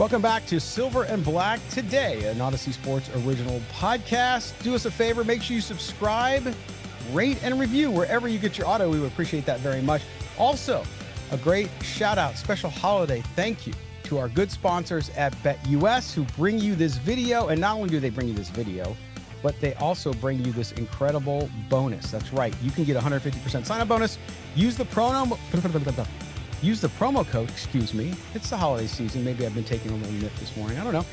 Welcome back to Silver and Black Today, an Odyssey Sports original podcast. Do us a favor, make sure you subscribe, rate, and review wherever you get your audio. We would appreciate that very much. Also, a great shout out, special holiday thank you to our good sponsors at BetUS who bring you this video. And not only do they bring you this video, but they also bring you this incredible bonus. That's right. You can get 150% sign-up bonus. Use the promo code, It's the holiday season. Maybe I've been taking a little nip this morning. I don't know.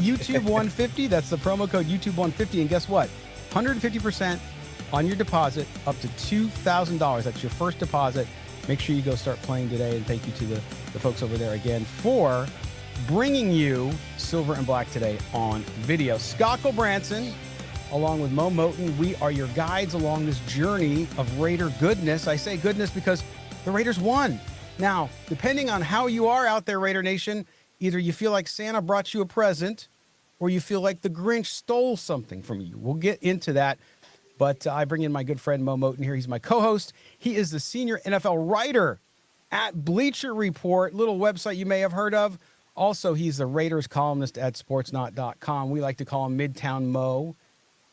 YouTube 150. That's the promo code YouTube 150. And guess what? 150% on your deposit up to $2,000. That's your first deposit. Make sure you go start playing today. And thank you to the folks over there again for bringing you Silver and Black Today on video. Scott Branson, along with Mo Moten, we are your guides along this journey of Raider goodness. I say goodness because the Raiders won. Now, depending on how you are out there, Raider Nation, either you feel like Santa brought you a present or you feel like the Grinch stole something from you. We'll get into that. But I bring in my good friend Mo Moten here. He's my co-host. He is the senior NFL writer at Bleacher Report, little website you may have heard of. Also, he's the Raiders columnist at sportsnot.com. We like to call him Midtown Mo.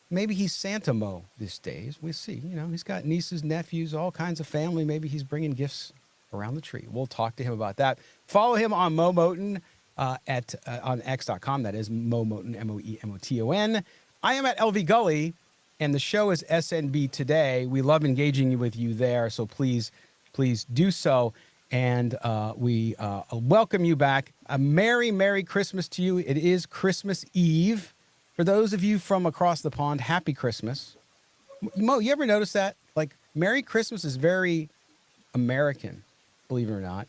Maybe he's Santa Mo these days. We'll see. You know, he's got nieces, nephews, all kinds of family. Maybe he's bringing gifts around the tree. We'll talk to him about that. Follow him on Mo Moten on X.com. That is Mo Moten, Moemoton. I am at LV Gully, and the show is SNB Today. We love engaging with you there, so please do so. And we welcome you back. A Merry Christmas to you. It is Christmas Eve. For those of you from across the pond, happy Christmas. Mo, you ever notice that? Like, Merry Christmas is very American, believe it or not.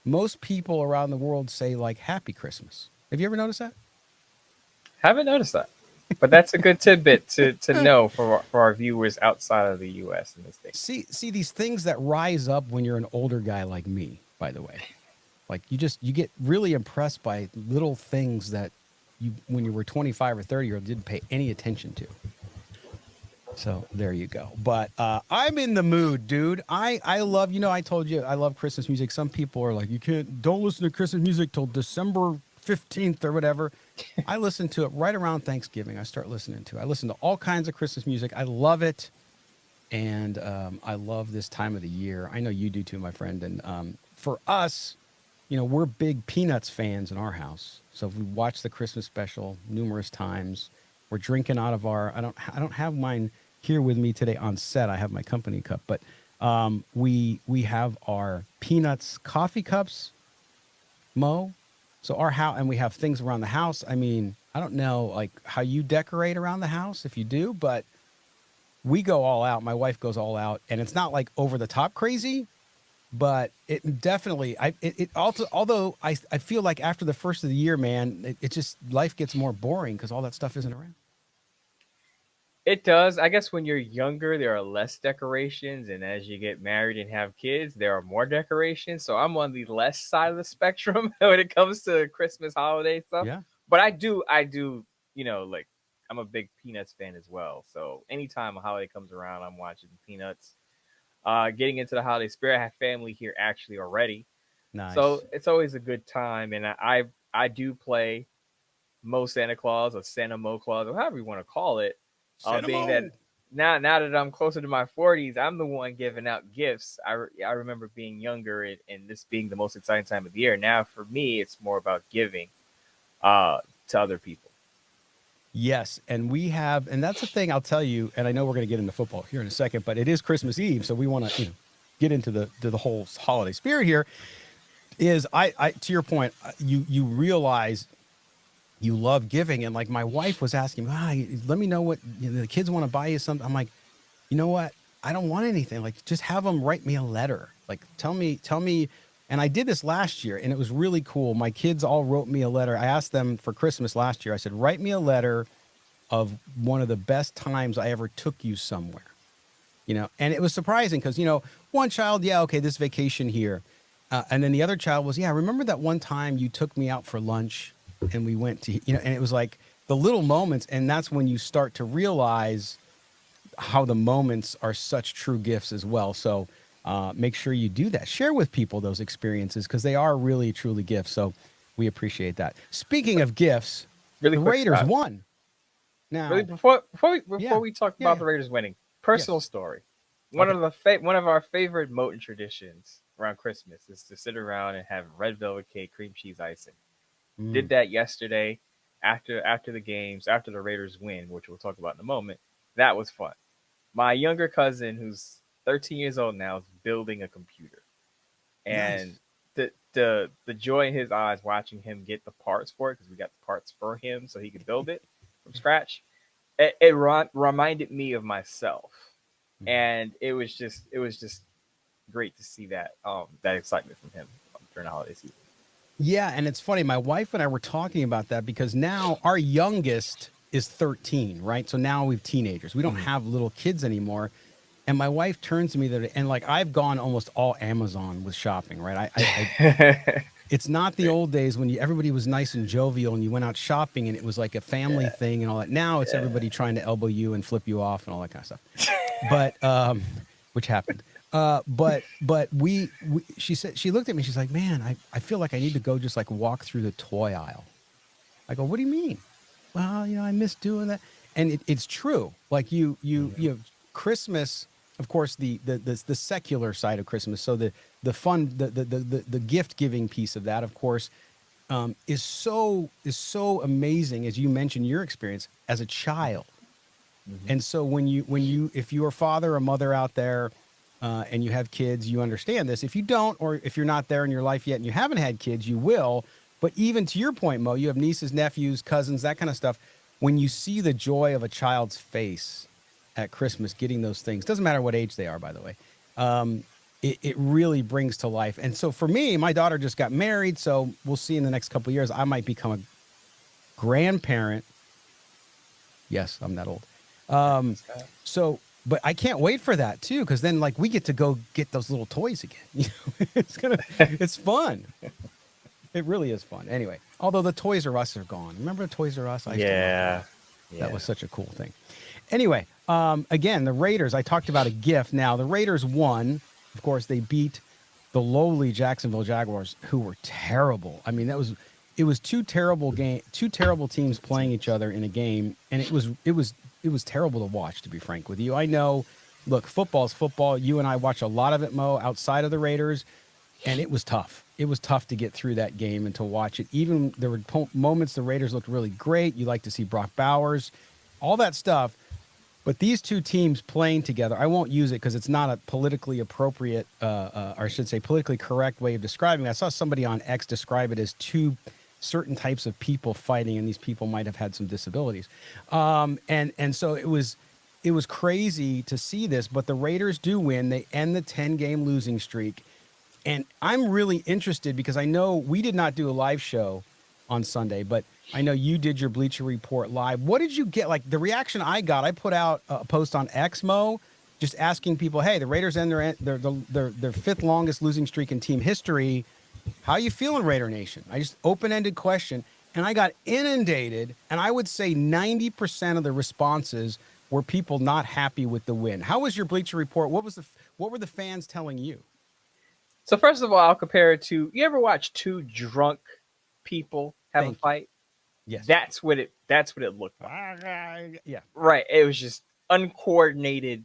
Most people around the world say, like, Happy Christmas. Have you ever noticed that? Haven't noticed that. But that's a good tidbit to know for our viewers outside of the U.S. in this thing. See these things that rise up when you're an older guy like me, by the way. Like, you get really impressed by little things that you, when you were 25 or 30 year old, didn't pay any attention to. So there you go. But I'm in the mood, dude. I love, I told you I love Christmas music. Some people are like, don't listen to Christmas music till December 15th or whatever. I listen to it right around Thanksgiving. I start listening to it. I listen to all kinds of Christmas music. I love it. And I love this time of the year. I know you do too, my friend. And for us, we're big Peanuts fans in our house. So we watch the Christmas special numerous times. We're drinking out of our, I don't have mine here with me today on set. I have my company cup, but we have our Peanuts coffee cups, Mo. So our house, and we have things around the house. I mean, I don't know like how you decorate around the house, if you do, but we go all out. My wife goes all out, and it's not like over the top crazy, but it definitely, although I feel like after the first of the year, man, it just, life gets more boring because all that stuff isn't around. It does. I guess when you're younger, there are less decorations. And as you get married and have kids, there are more decorations. So I'm on the less side of the spectrum when it comes to Christmas holiday stuff. Yeah. But I do, like, I'm a big Peanuts fan as well. So anytime a holiday comes around, I'm watching Peanuts. Getting into the holiday spirit, I have family here actually already. Nice. So it's always a good time. And I do play Mo Santa Claus or Santa Mo Claus or however you want to call it. Being that now that I'm closer to my 40s, I'm the one giving out gifts. I remember being younger and this being the most exciting time of the year. Now for me, it's more about giving to other people. Yes, and that's the thing I'll tell you, and I know we're going to get into football here in a second, but it is Christmas Eve, so we want to get into the whole holiday spirit here. Is I to your point, you realize you love giving, and like my wife was asking, let me know what the kids want to buy you something. I'm like, you know what? I don't want anything. Like, just have them write me a letter. Like, tell me. And I did this last year, and it was really cool. My kids all wrote me a letter. I asked them for Christmas last year. I said, write me a letter of one of the best times I ever took you somewhere. And it was surprising because, one child, this vacation here. And then the other child was, remember that one time you took me out for lunch and we went to, and it was like the little moments. And that's when you start to realize how the moments are such true gifts as well. So make sure you do that. Share with people those experiences because they are really, truly gifts. So We appreciate that. Speaking of gifts, Really the quick, Raiders Scott. won. Really, Now, before we talk yeah, about the Raiders winning, personal yes. story. Okay. One of our favorite Moton traditions around Christmas is to sit around and have red velvet cake, cream cheese icing. Mm, Did that yesterday after the games, after the Raiders win, which we'll talk about in a moment. That was fun. My younger cousin, who's 13 years old now, is building a computer, and nice. the joy in his eyes watching him get the parts for it, because we got the parts for him so he could build it from scratch. It reminded me of myself, Mhm. and it was just great to see that excitement from him during the holiday season. Yeah, and it's funny. My wife and I were talking about that because now our youngest is 13, right? So now we've teenagers. We don't Mhm. have little kids anymore. And my wife turns to me that, and like I've gone almost all Amazon with shopping, right? It's not the old days when everybody was nice and jovial and you went out shopping and it was like a family thing and all that. Now it's Yeah. everybody trying to elbow you and flip you off and all that kind of stuff. But which happened. But she said, she looked at me, she's like, man, I feel like I need to go just like walk through the toy aisle. I go, what do you mean? Well, I miss doing that. And it's true. Like you have Christmas, of course, the secular side of Christmas. So the fun, the gift giving piece of that, of course, is so amazing, as you mentioned your experience as a child. Mhm. And so when you if you're a father or mother out there, and you have kids, you understand this. If you don't, or if you're not there in your life yet and you haven't had kids, you will. But even to your point, Mo, you have nieces, nephews, cousins, that kind of stuff. When you see the joy of a child's face at Christmas getting those things, doesn't matter what age they are, by the way, it really brings to life. And so for me, my daughter just got married, so we'll see in the next couple of years. I might become a grandparent. Yes, I'm that old. Um, Scott. so, but I can't wait for that too, because then like we get to go get those little toys again. It's fun. It really is fun. Anyway, although the Toys R Us are gone. Remember the Toys R Us? I used to love Yeah, those. That yeah. was such a cool thing. Anyway, again, the Raiders. I talked about a gift. Now the Raiders won. Of course, they beat the lowly Jacksonville Jaguars, who were terrible. I mean, it was two terrible teams playing each other in a game, and it was terrible to watch. To be frank with you, I know. Look, football's football. You and I watch a lot of it, Mo, outside of the Raiders, and it was tough. It was tough to get through that game and to watch it. Even there were moments the Raiders looked really great. You like to see Brock Bowers, all that stuff. But these two teams playing together, I won't use it because it's not a politically appropriate, or I should say, politically correct way of describing it. I saw somebody on X describe it as two certain types of people fighting, and these people might have had some disabilities. And so it was crazy to see this. But the Raiders do win. They end the 10-game losing streak. And I'm really interested because I know we did not do a live show on Sunday, but I know you did your Bleacher Report live. What did you get? Like the reaction I got, I put out a post on Xmo just asking people, hey, the Raiders end their fifth longest losing streak in team history. How you feeling, Raider Nation? I just open-ended question, and I got inundated, and I would say 90% of the responses were people not happy with the win. How was your Bleacher Report? What were the fans telling you? So first of all, I'll compare it to, you ever watch two drunk people have a Thank you. fight? Yes. That's what it looked like. Yeah. Right. It was just uncoordinated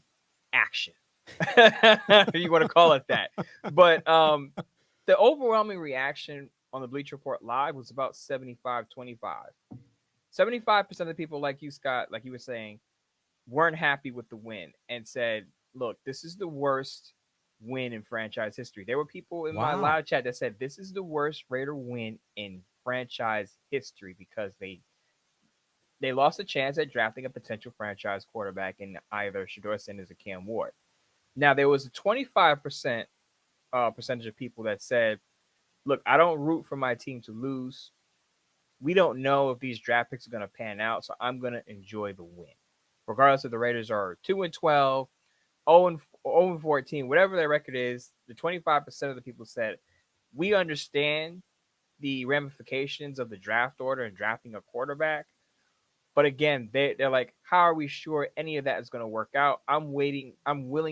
action. If you want to call it that. But the overwhelming reaction on the Bleach Report Live was about 75-25. 75% of the people, like you, Scott, like you were saying, weren't happy with the win and said, look, this is the worst win in franchise history. There were people in my Wow. live chat that said this is the worst Raider win in franchise history because they lost a chance at drafting a potential franchise quarterback in either Shador Sanders or Cam Ward. Now there was a 25% percentage of people that said, look, I don't root for my team to lose. We don't know if these draft picks are going to pan out, so I'm going to enjoy the win. Regardless if the Raiders are 2-12, 0-14, whatever their record is, the 25% of the people said, we understand the ramifications of the draft order and drafting a quarterback. But again, they're like, how are we sure any of that is going to work out? I'm willing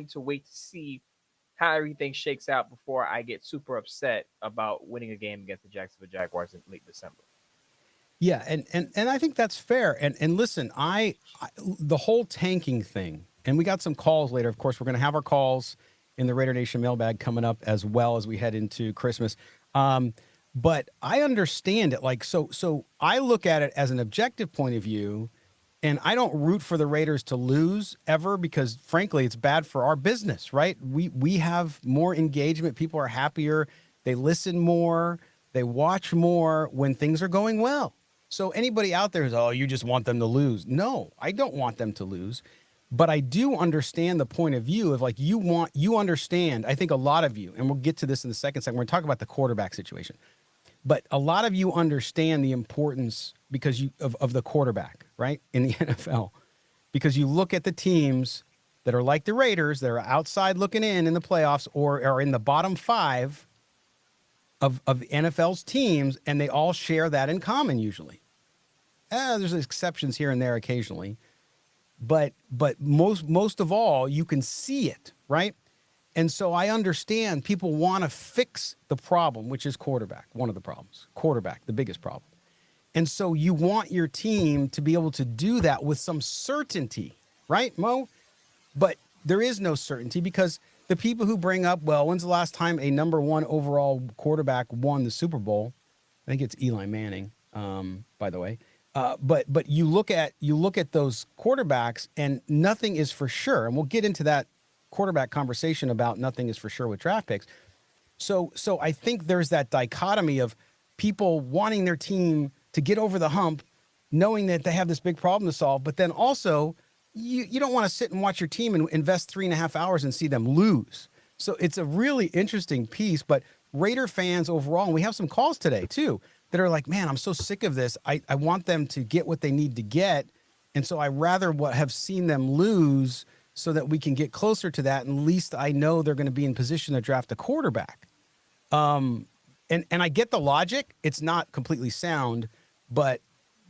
to wait to see how everything shakes out before I get super upset about winning a game against the Jacksonville Jaguars in late December. Yeah, and I think that's fair. And listen, the whole tanking thing, and we got some calls later. Of course, we're going to have our calls in the Raider Nation mailbag coming up as well as we head into Christmas. But I understand it. Like so I look at it as an objective point of view, and I don't root for the Raiders to lose ever because, frankly, it's bad for our business, right? We have more engagement. People are happier. They listen more. They watch more when things are going well. So anybody out there who's, oh, you just want them to lose. No, I don't want them to lose. But I do understand the point of view of like you understand, I think a lot of you, and we'll get to this in the second segment. We're going to talk about the quarterback situation. But a lot of you understand the importance because of the quarterback, right, in the NFL. Because you look at the teams that are like the Raiders, that are outside looking in the playoffs or are in the bottom 5 of the NFL's teams, and they all share that in common usually. There's exceptions here and there occasionally. But most of all, you can see it, right? And so I understand people want to fix the problem, which is quarterback, one of the problems. Quarterback, the biggest problem. And so you want your team to be able to do that with some certainty, right, Mo? But there is no certainty because the people who bring up, well, when's the last time a number 1 overall quarterback won the Super Bowl? I think it's Eli Manning, by the way. But you look at those quarterbacks and nothing is for sure. And we'll get into that quarterback conversation about nothing is for sure with draft picks. So I think there's that dichotomy of people wanting their team to get over the hump, knowing that they have this big problem to solve, but then also you don't want to sit and watch your team and invest 3.5 hours and see them lose. So it's a really interesting piece, but Raider fans overall, and we have some calls today too, that are like, man, I'm so sick of this. I want them to get what they need to get. And so I rather have seen them lose so that we can get closer to that. And at least I know they're going to be in position to draft a quarterback. And I get the logic. It's not completely sound, but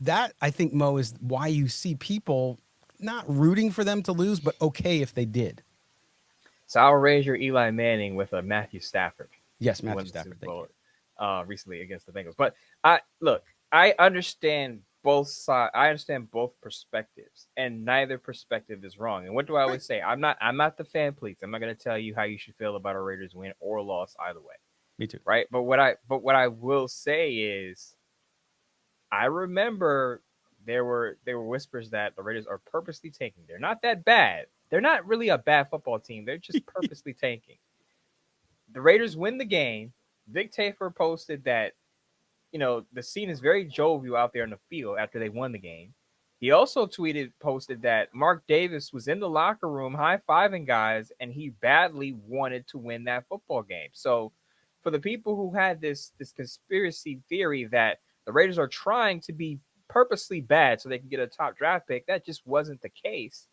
that I think, Mo, is why you see people not rooting for them to lose, but okay if they did. So I'll raise your Eli Manning with a Matthew Stafford. Yes, Matthew Stafford. Recently against the Bengals. But I understand both sides. I understand both perspectives, and neither perspective is wrong. And what do I always say? I'm not the fan please. I'm not going to tell you how you should feel about a Raiders win or loss either way. Me too. Right? But what I will say is, I remember there were whispers that the Raiders are purposely tanking. They're not that bad. They're not really a bad football team. They're just purposely tanking. The Raiders win the game. Vic Tafur posted that, the scene is very jovial out there in the field after they won the game. He also posted that Mark Davis was in the locker room high-fiving guys, and he badly wanted to win that football game. So for the people who had this conspiracy theory that the Raiders are trying to be purposely bad so they can get a top draft pick, that just wasn't the case.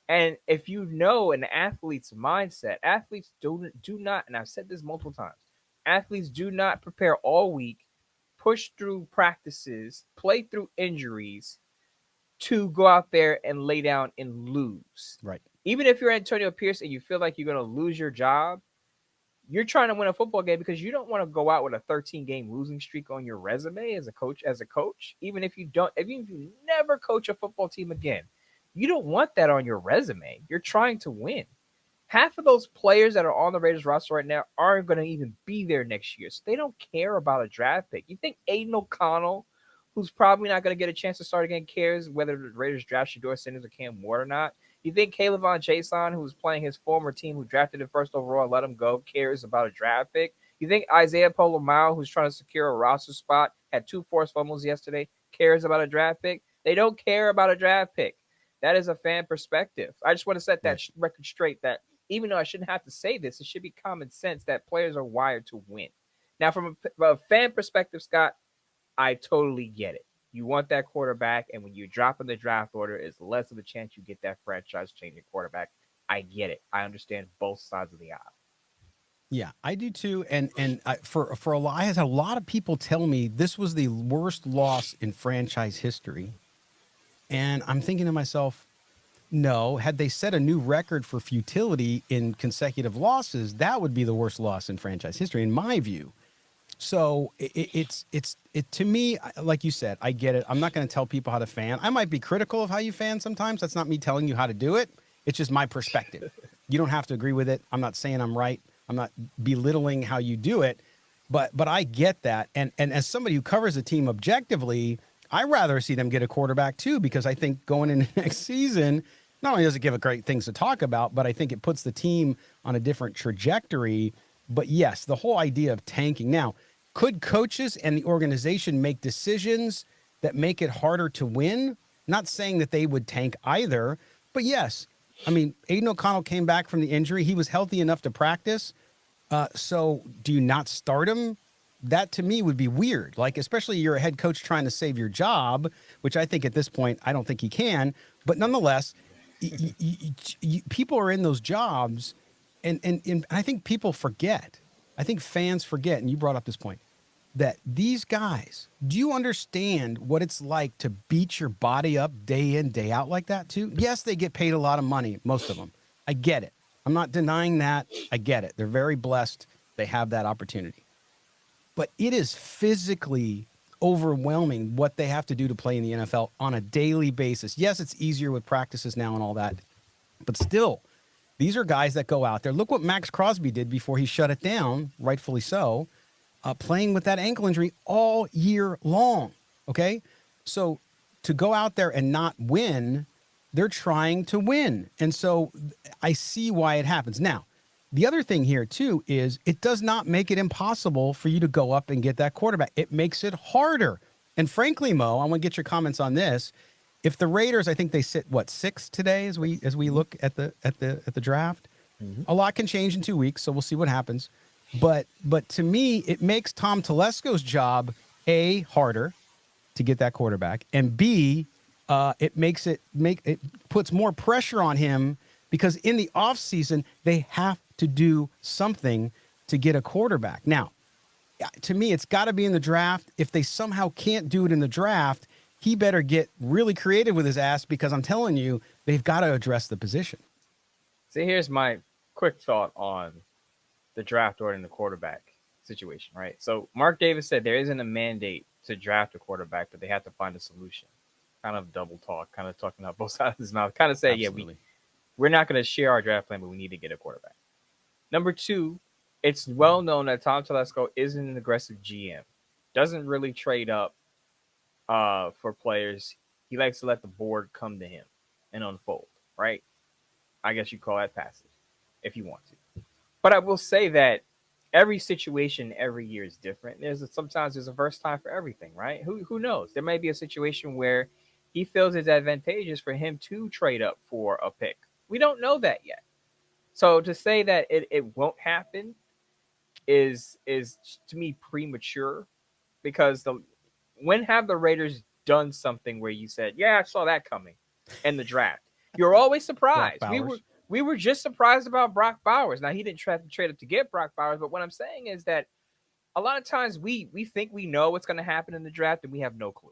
And if you know an athlete's mindset, athletes do not, and I've said this multiple times, athletes do not prepare all week, push through practices, play through injuries to go out there and lay down and lose. Right. Even if you're Antonio Pierce and you feel like you're going to lose your job, you're trying to win a football game because you don't want to go out with a 13-game losing streak on your resume as a coach. Even if you never coach a football team again, you don't want that on your resume. You're trying to win. Half of those players that are on the Raiders roster right now aren't going to even be there next year. So they don't care about a draft pick. You think Aiden O'Connell, who's probably not going to get a chance to start again, cares whether the Raiders draft Shedeur Sanders or Cam Ward or not? You think Caleb Von Jason, who's playing his former team who drafted him first overall and let him go, cares about a draft pick? You think Isaiah Polomau, who's trying to secure a roster spot, had 2 forced fumbles yesterday, cares about a draft pick? They don't care about a draft pick. That is a fan perspective. I just want to set that record straight that even though I shouldn't have to say this, it should be common sense that players are wired to win. Now, from a fan perspective, Scott, I totally get it. You want that quarterback, and when you drop in the draft order, it's less of a chance you get that franchise-changing quarterback. I get it. I understand both sides of the aisle. Yeah, I do too. And for a lot, I had a lot of people tell me this was the worst loss in franchise history. And I'm thinking to myself, No, had they set a new record for futility in consecutive losses, that would be the worst loss in franchise history, in my view. So it's to me, like you said, I get it. I'm not going to tell people how to fan. I might be critical of how you fan sometimes. That's not me telling you how to do it. It's just my perspective. You don't have to agree with it. I'm not saying I'm right. I'm not belittling how you do it, but I get that. And as somebody who covers a team objectively, I rather see them get a quarterback too, because I think going into next season, not only does it give a great things to talk about, but I think it puts the team on a different trajectory. But yes, the whole idea of tanking. Now, could coaches and the organization make decisions that make it harder to win? Not saying that they would tank either, but yes. I mean, Aiden O'Connell came back from the injury. He was healthy enough to practice. So do you not start him? That to me would be weird. Like, especially you're a head coach trying to save your job, which I think at this point, I don't think he can. But nonetheless, people are in those jobs. And I think people forget. I think fans forget. And you brought up this point that these guys, do you understand what it's like to beat your body up day in, day out like that too? Yes, they get paid a lot of money, most of them. I get it. I'm not denying that. I get it. They're very blessed. They have that opportunity. But it is physically overwhelming what they have to do to play in the NFL on a daily basis. Yes, it's easier with practices now and all that. But still, these are guys that go out there. Look what Max Crosby did before he shut it down, rightfully so, playing with that ankle injury all year long. Okay? So to go out there and not win, they're trying to win. And so I see why it happens. Now, the other thing here, too, is it does not make it impossible for you to go up and get that quarterback. It makes it harder. And frankly, Mo, I want to get your comments on this. If the Raiders, I think they sit, what, 6 today as we look at the draft? Mm-hmm. A lot can change in 2 weeks, so we'll see what happens. But to me, it makes Tom Telesco's job, A, harder to get that quarterback, and B, it puts more pressure on him because in the offseason, they have to do something to get a quarterback. Now, to me, it's got to be in the draft. If they somehow can't do it in the draft, he better get really creative with his ass because I'm telling you, they've got to address the position. So here's my quick thought on the draft order and the quarterback situation, right? So Mark Davis said there isn't a mandate to draft a quarterback, but they have to find a solution. Kind of double talk, kind of talking out both sides of his mouth. Kind of say, Absolutely. yeah, we're not going to share our draft plan, but we need to get a quarterback. Number two, it's well known that Tom Telesco isn't an aggressive GM. Doesn't really trade up for players. He likes to let the board come to him and unfold, right? I guess you call that passive if you want to. But I will say that every situation every year is different. Sometimes there's a first time for everything, right? Who knows? There may be a situation where he feels it's advantageous for him to trade up for a pick. We don't know that yet. So to say that it won't happen is to me premature because when have the Raiders done something where you said, yeah, I saw that coming in the draft? You're always surprised. We were just surprised about Brock Bowers. Now, he didn't try to trade up to get Brock Bowers, but what I'm saying is that a lot of times we think we know what's going to happen in the draft and we have no clue.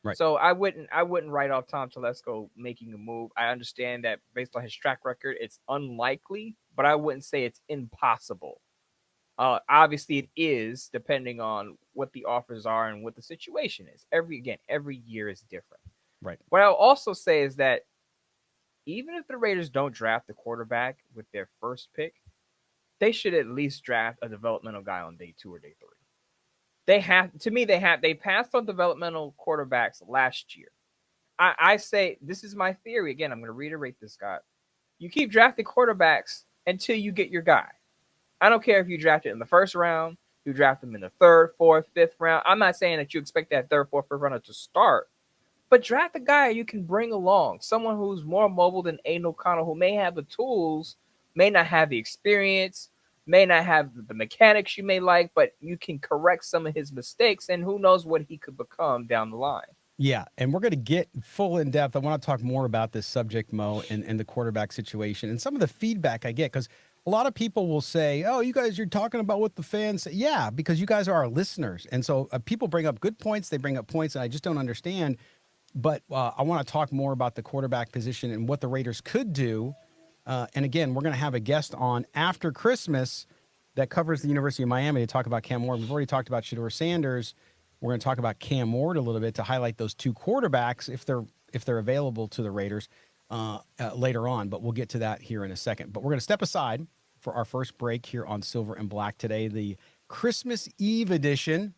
Right. So I wouldn't write off Tom Telesco making a move. I understand that based on his track record, it's unlikely, but I wouldn't say it's impossible. Obviously, it is depending on what the offers are and what the situation is. Every year is different. Right. What I'll also say is that even if the Raiders don't draft the quarterback with their first pick, they should at least draft a developmental guy on day 2 or day 3. They passed on developmental quarterbacks last year. I say, this is my theory. Again, I'm going to reiterate this, Scott. You keep drafting quarterbacks until you get your guy. I don't care if you draft it in the first round, you draft them in the 3rd, 4th, 5th round. I'm not saying that you expect that 3rd, 4th, 5th runner to start, but draft a guy you can bring along, someone who's more mobile than Aiden O'Connell, who may have the tools, may not have the experience, may not have the mechanics you may like, but you can correct some of his mistakes, and who knows what he could become down the line. Yeah, and we're going to get full in depth. I want to talk more about this subject, Mo, and the quarterback situation and some of the feedback I get, because a lot of people will say, oh, you guys, you're talking about what the fans say. Yeah, because you guys are our listeners. And so people bring up good points. They bring up points that I just don't understand. But I want to talk more about the quarterback position and what the Raiders could do. And again, we're going to have a guest on after Christmas that covers the University of Miami to talk about Cam Ward. We've already talked about Shedeur Sanders. We're going to talk about Cam Ward a little bit to highlight those two quarterbacks if they're available to the Raiders later on. But we'll get to that here in a second. But we're going to step aside for our first break here on Silver and Black today, the Christmas Eve edition.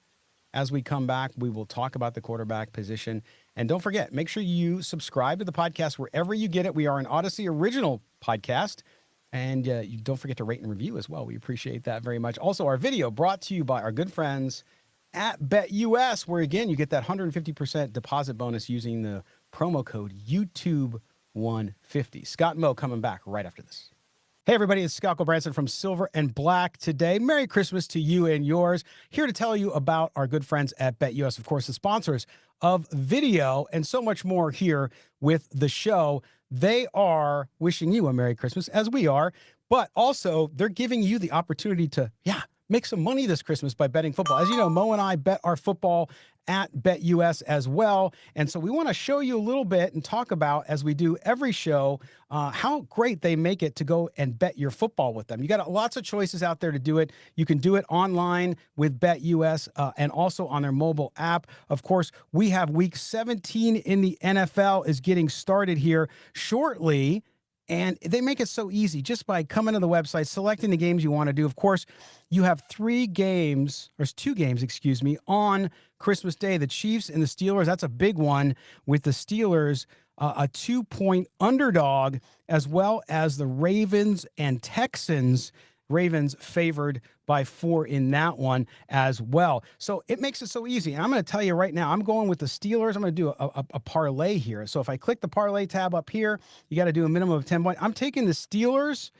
As we come back, we will talk about the quarterback position. And don't forget, make sure you subscribe to the podcast wherever you get it. We are an Odyssey original podcast. And you don't forget to rate and review as well. We appreciate that very much. Also, our video brought to you by our good friends at BetUS, where, again, you get that 150% deposit bonus using the promo code YouTube150. Scott and Mo coming back right after this. Hey, everybody, it's Scott Branson from Silver and Black today. Merry Christmas to you and yours. Here to tell you about our good friends at BetUS, of course, the sponsors of video and so much more here with the show. They are wishing you a Merry Christmas, as we are, but also they're giving you the opportunity to, make some money this Christmas by betting football. As you know, Mo and I bet our football at BetUS as well. And so we want to show you a little bit and talk about, as we do every show, how great they make it to go and bet your football with them. You got lots of choices out there to do it. You can do it online with BetUS and also on their mobile app. Of course, we have week 17 in the NFL is getting started here shortly. And they make it so easy just by coming to the website, selecting the games you want to do. Of course, you have two games, on Christmas Day. The Chiefs and the Steelers, that's a big one with the Steelers, a 2-point underdog, as well as the Ravens and Texans. Ravens favored by 4 in that one as well. So it makes it so easy. And I'm going to tell you right now, I'm going with the Steelers. I'm going to do a parlay here. So if I click the parlay tab up here, you got to do a minimum of 10 points. I'm taking the Steelers,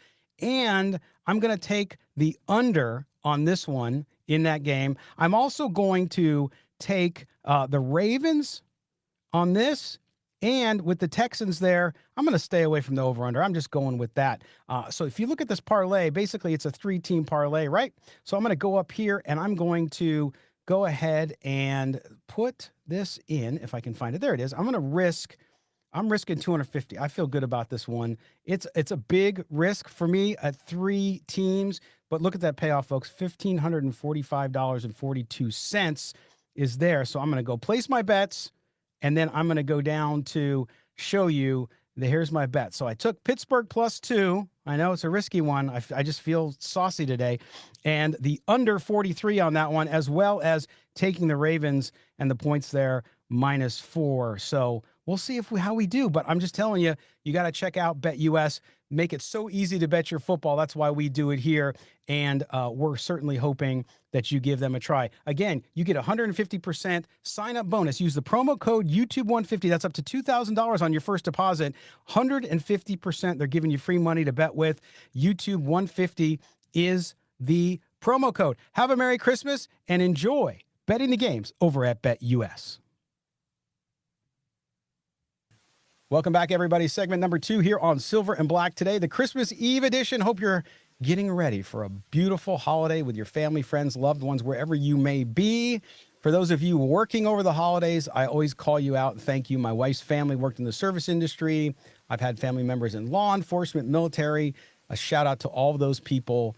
and I'm going to take the under on this one in that game. I'm also going to take the Ravens on this. And with the Texans there, I'm going to stay away from the over-under. I'm just going with that. So if you look at this parlay, basically it's a 3-team parlay, right? So I'm going to go up here, and I'm going to go ahead and put this in, if I can find it. There it is. I'm risking 250. I feel good about this one. It's a big risk for me at 3 teams, but look at that payoff, folks. $1,545.42 is there. So I'm going to go place my bets. And then I'm going to go down to show you here's my bet. So I took Pittsburgh +2. I know it's a risky one. I just feel saucy today. And the under 43 on that one, as well as taking the Ravens and the points there -4. So we'll see how we do. But I'm just telling you, you got to check out BetUS. Make it so easy to bet your football. That's why we do it here. And we're certainly hoping that you give them a try. Again, you get 150% sign-up bonus. Use the promo code YouTube150. That's up to $2,000 on your first deposit. 150%. They're giving you free money to bet with. YouTube150 is the promo code. Have a Merry Christmas and enjoy betting the games over at BetUS. Welcome back, everybody. Segment number 2 here on Silver and Black today, the Christmas Eve edition. Hope you're getting ready for a beautiful holiday with your family, friends, loved ones, wherever you may be. For those of you working over the holidays, I always call you out and thank you. My wife's family worked in the service industry. I've had family members in law enforcement, military. A shout out to all of those people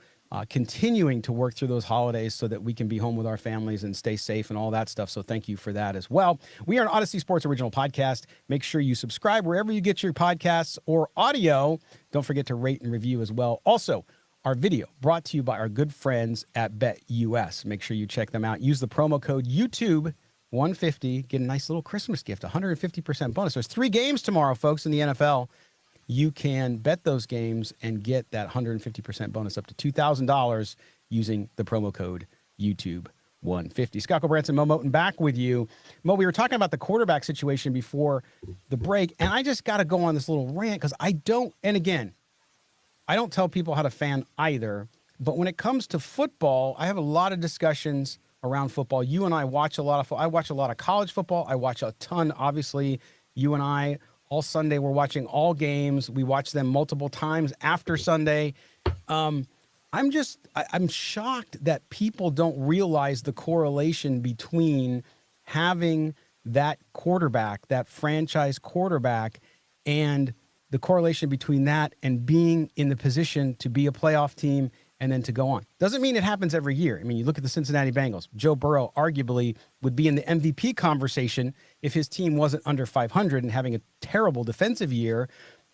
continuing to work through those holidays so that we can be home with our families and stay safe and all that stuff. So thank you for that as well. We are an Odyssey Sports original podcast. Make sure you subscribe wherever you get your podcasts or audio. Don't forget to rate and review as well. Also, our video brought to you by our good friends at BetUS. Make sure you check them out. Use the promo code YouTube150. Get a nice little Christmas gift, 150% bonus. There's 3 games tomorrow, folks, in the NFL. You can bet those games and get that 150% bonus up to $2,000 using the promo code YouTube150. Scott Branson, Mo Moten back with you. Mo, we were talking about the quarterback situation before the break, and I just got to go on this little rant because I don't tell people how to fan either, but when it comes to football, I have a lot of discussions around football. You and I watch a lot of football. I watch a lot of college football. I watch a ton, obviously. You and I, all Sunday, we're watching all games. We watch them multiple times after Sunday. I'm shocked that people don't realize the correlation between having that quarterback, that franchise quarterback, and the correlation between that and being in the position to be a playoff team and then to go on. Doesn't mean it happens every year. I mean, you look at the Cincinnati Bengals. Joe Burrow arguably would be in the MVP conversation if his team wasn't under 500 and having a terrible defensive year,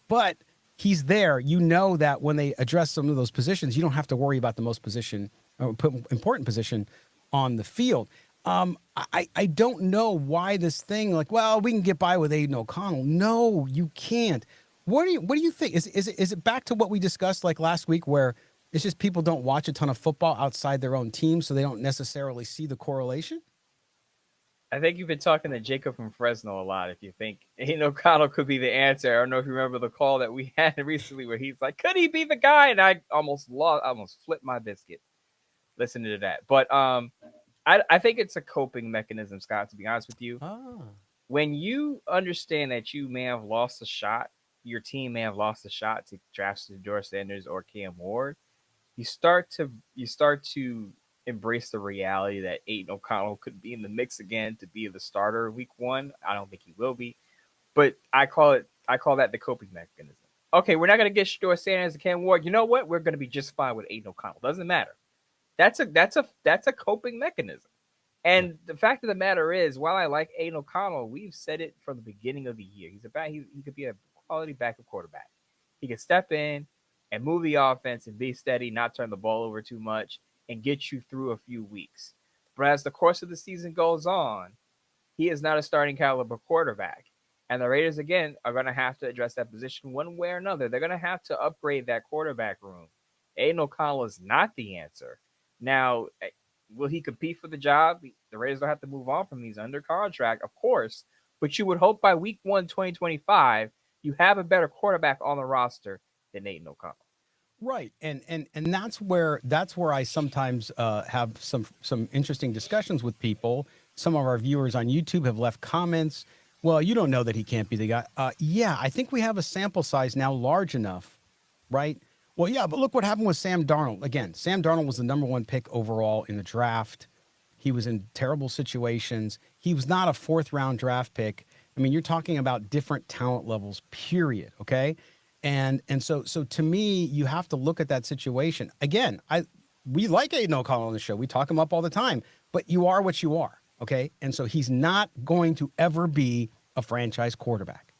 but he's there. You know that when they address some of those positions, you don't have to worry about the most position or important position on the field. I don't know why this thing like, well, we can get by with Aiden O'Connell. No, you can't. What do you think? Is it back to what we discussed like last week where it's just people don't watch a ton of football outside their own team, so they don't necessarily see the correlation? I think you've been talking to Jacob from Fresno a lot. If you think Aiden O'Connell could be the answer, I don't know if you remember the call that we had recently where he's like, "Could he be the guy?" And I almost flipped my biscuit listening to that. But I think it's a coping mechanism, Scott. To be honest with you, when you understand that you may have lost a shot, your team may have lost a shot to draft Shedeur Sanders or Cam Ward, you start to embrace the reality that Aiden O'Connell could be in the mix again to be the starter week 1. I don't think he will be, but I call that the coping mechanism. Okay, we're not going to get Shedeur Sanders and Cam Ward. You know what? We're going to be just fine with Aiden O'Connell. Doesn't matter. That's a coping mechanism. And the fact of the matter is, while I like Aiden O'Connell, we've said it from the beginning of the year. He could be a quality backup quarterback. He could step in and move the offense and be steady, not turn the ball over too much, and get you through a few weeks. But as the course of the season goes on, he is not a starting caliber quarterback. And the Raiders, again, are going to have to address that position one way or another. They're going to have to upgrade that quarterback room. Aiden O'Connell is not the answer. Now, will he compete for the job? The Raiders don't have to move on from these under contract, of course. But you would hope by week 1, 2025, you have a better quarterback on the roster than Aiden O'Connell. Right, and that's where I sometimes have some interesting discussions with people. Some of our viewers on YouTube have left comments. Well, you don't know that he can't be the guy. Yeah, I think we have a sample size now large enough, right? Well, yeah, but look what happened with Sam Darnold. Again, Sam Darnold was the number 1 pick overall in the draft. He was in terrible situations. He was not a 4th-round draft pick. I mean, you're talking about different talent levels, period, okay? And so to me, you have to look at that situation. Again, we like Aiden O'Connell on the show. We talk him up all the time, but you are what you are, okay? And so he's not going to ever be a franchise quarterback.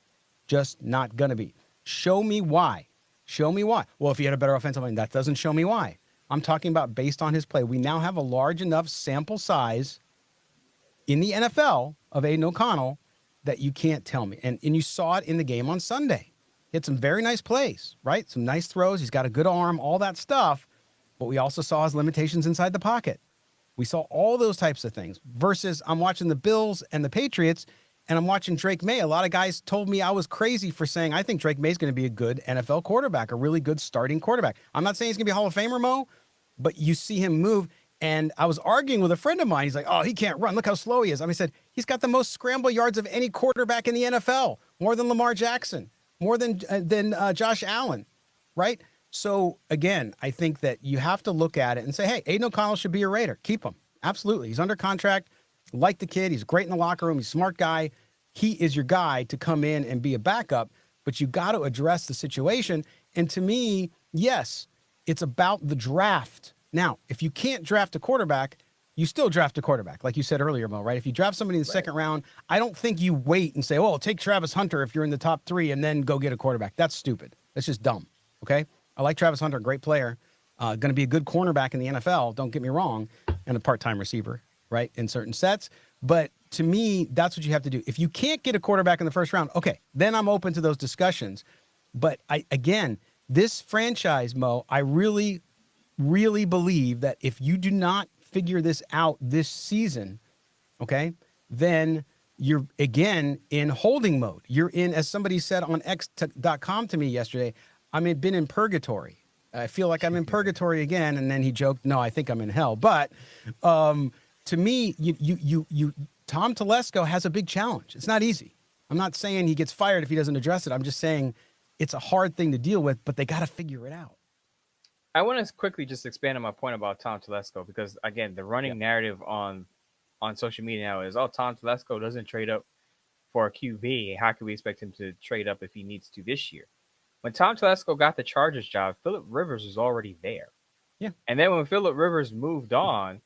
Just not going to be. Show me why. Show me why. Well, if he had a better offensive line, that doesn't show me why. I'm talking about based on his play. We now have a large enough sample size in the NFL of Aiden O'Connell that you can't tell me. And you saw it in the game on Sunday. He had some very nice plays, right? Some nice throws. He's got a good arm, all that stuff. But we also saw his limitations inside the pocket. We saw all those types of things. Versus I'm watching the Bills and the Patriots, and I'm watching Drake May. A lot of guys told me I was crazy for saying I think Drake May is going to be a good NFL quarterback, a really good starting quarterback. I'm not saying he's going to be a Hall of Famer, Mo, but you see him move. And I was arguing with a friend of mine. He's like, oh, he can't run. Look how slow he is. I said, he's got the most scramble yards of any quarterback in the NFL, more than Lamar Jackson. More than Josh Allen, right? So, again, I think that you have to look at it and say, hey, Aiden O'Connell should be a Raider. Keep him. Absolutely. He's under contract. Like the kid. He's great in the locker room. He's a smart guy. He is your guy to come in and be a backup, but you got to address the situation. And to me, yes, it's about the draft. Now, if you can't draft a quarterback, you still draft a quarterback, like you said earlier, Mo, right? If you draft somebody in the second round, I don't think you wait and say, oh, take Travis Hunter if you're in the top 3 and then go get a quarterback. That's stupid. That's just dumb, okay? I like Travis Hunter, great player. Going to be a good cornerback in the NFL, don't get me wrong, and a part-time receiver, right, in certain sets. But to me, that's what you have to do. If you can't get a quarterback in the first round, okay, then I'm open to those discussions. But, again, this franchise, Mo, I really, really believe that if you do not figure this out this season, okay, then you're again in holding mode. You're in, as somebody said on X.com to me yesterday, been in purgatory. I feel like I'm in purgatory again. And then he joked, no, I think I'm in hell. But to me, Tom Telesco has a big challenge. It's not easy. I'm not saying he gets fired if he doesn't address it. I'm just saying it's a hard thing to deal with, but they got to figure it out. I want to quickly just expand on my point about Tom Telesco because, again, the running narrative on on social media now is, oh, Tom Telesco doesn't trade up for a QB. How can we expect him to trade up if he needs to this year? When Tom Telesco got the Chargers job, Phillip Rivers was already there. Yeah. And then when Phillip Rivers moved on,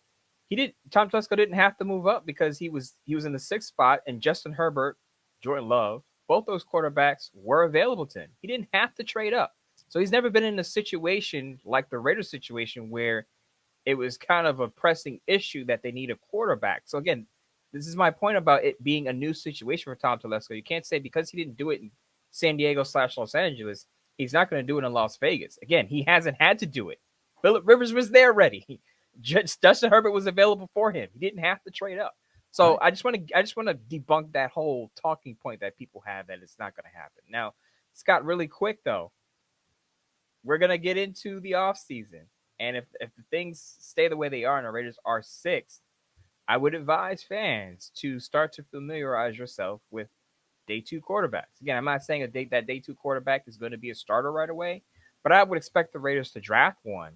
Tom Telesco didn't have to move up because he was in the 6th spot, and Justin Herbert, Jordan Love, both those quarterbacks were available to him. He didn't have to trade up. So he's never been in a situation like the Raiders situation where it was kind of a pressing issue that they need a quarterback. So again, this is my point about it being a new situation for Tom Telesco. You can't say because he didn't do it in San Diego / Los Angeles, he's not going to do it in Las Vegas. Again, he hasn't had to do it. Phillip Rivers was there ready. Justin Herbert was available for him. He didn't have to trade up. So right. I just want to debunk that whole talking point that people have that it's not going to happen. Now, Scott, really quick though, we're going to get into the offseason. And if the things stay the way they are and the Raiders are 6th, I would advise fans to start to familiarize yourself with day 2 quarterbacks. Again, I'm not saying that day 2 quarterback is going to be a starter right away, but I would expect the Raiders to draft one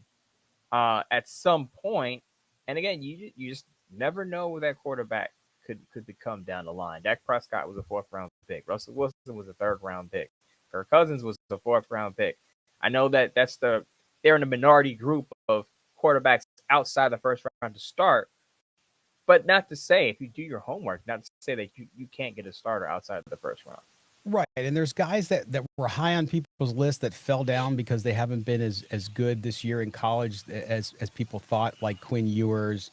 at some point. And again, you just never know where that quarterback could become down the line. Dak Prescott was a 4th-round pick. Russell Wilson was a 3rd-round pick. Kirk Cousins was a 4th-round pick. I know that they're in a minority group of quarterbacks outside the 1st round to start, but not to say, if you do your homework, not to say that you can't get a starter outside of the 1st round. Right. And there's guys that were high on people's list that fell down because they haven't been as good this year in college as people thought, like Quinn Ewers.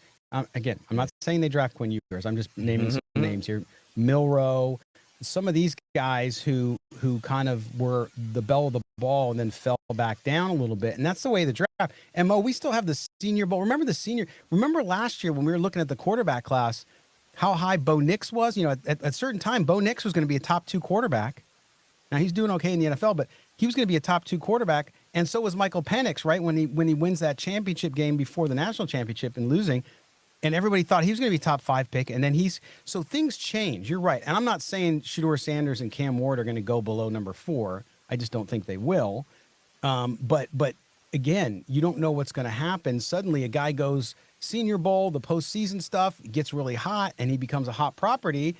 Again, I'm not saying they draft Quinn Ewers. I'm just naming some names here. Milroe, some of these guys who kind of were the belle of the ball and then fell back down a little bit. And that's the way the draft. And Mo, we still have the Senior Bowl. Remember last year when we were looking at the quarterback class, how high Bo Nix was? At a certain time, Bo Nix was going to be a top 2 quarterback. Now he's doing okay in the NFL, but he was going to be a top 2 quarterback. And so was Michael Penix, right? When he wins that championship game before the national championship and losing. And everybody thought he was going to be top 5 pick. And then so things change. You're right. And I'm not saying Shedeur Sanders and Cam Ward are going to go below number 4. I just don't think they will. But again, you don't know what's going to happen. Suddenly a guy goes Senior Bowl, the postseason stuff gets really hot and he becomes a hot property.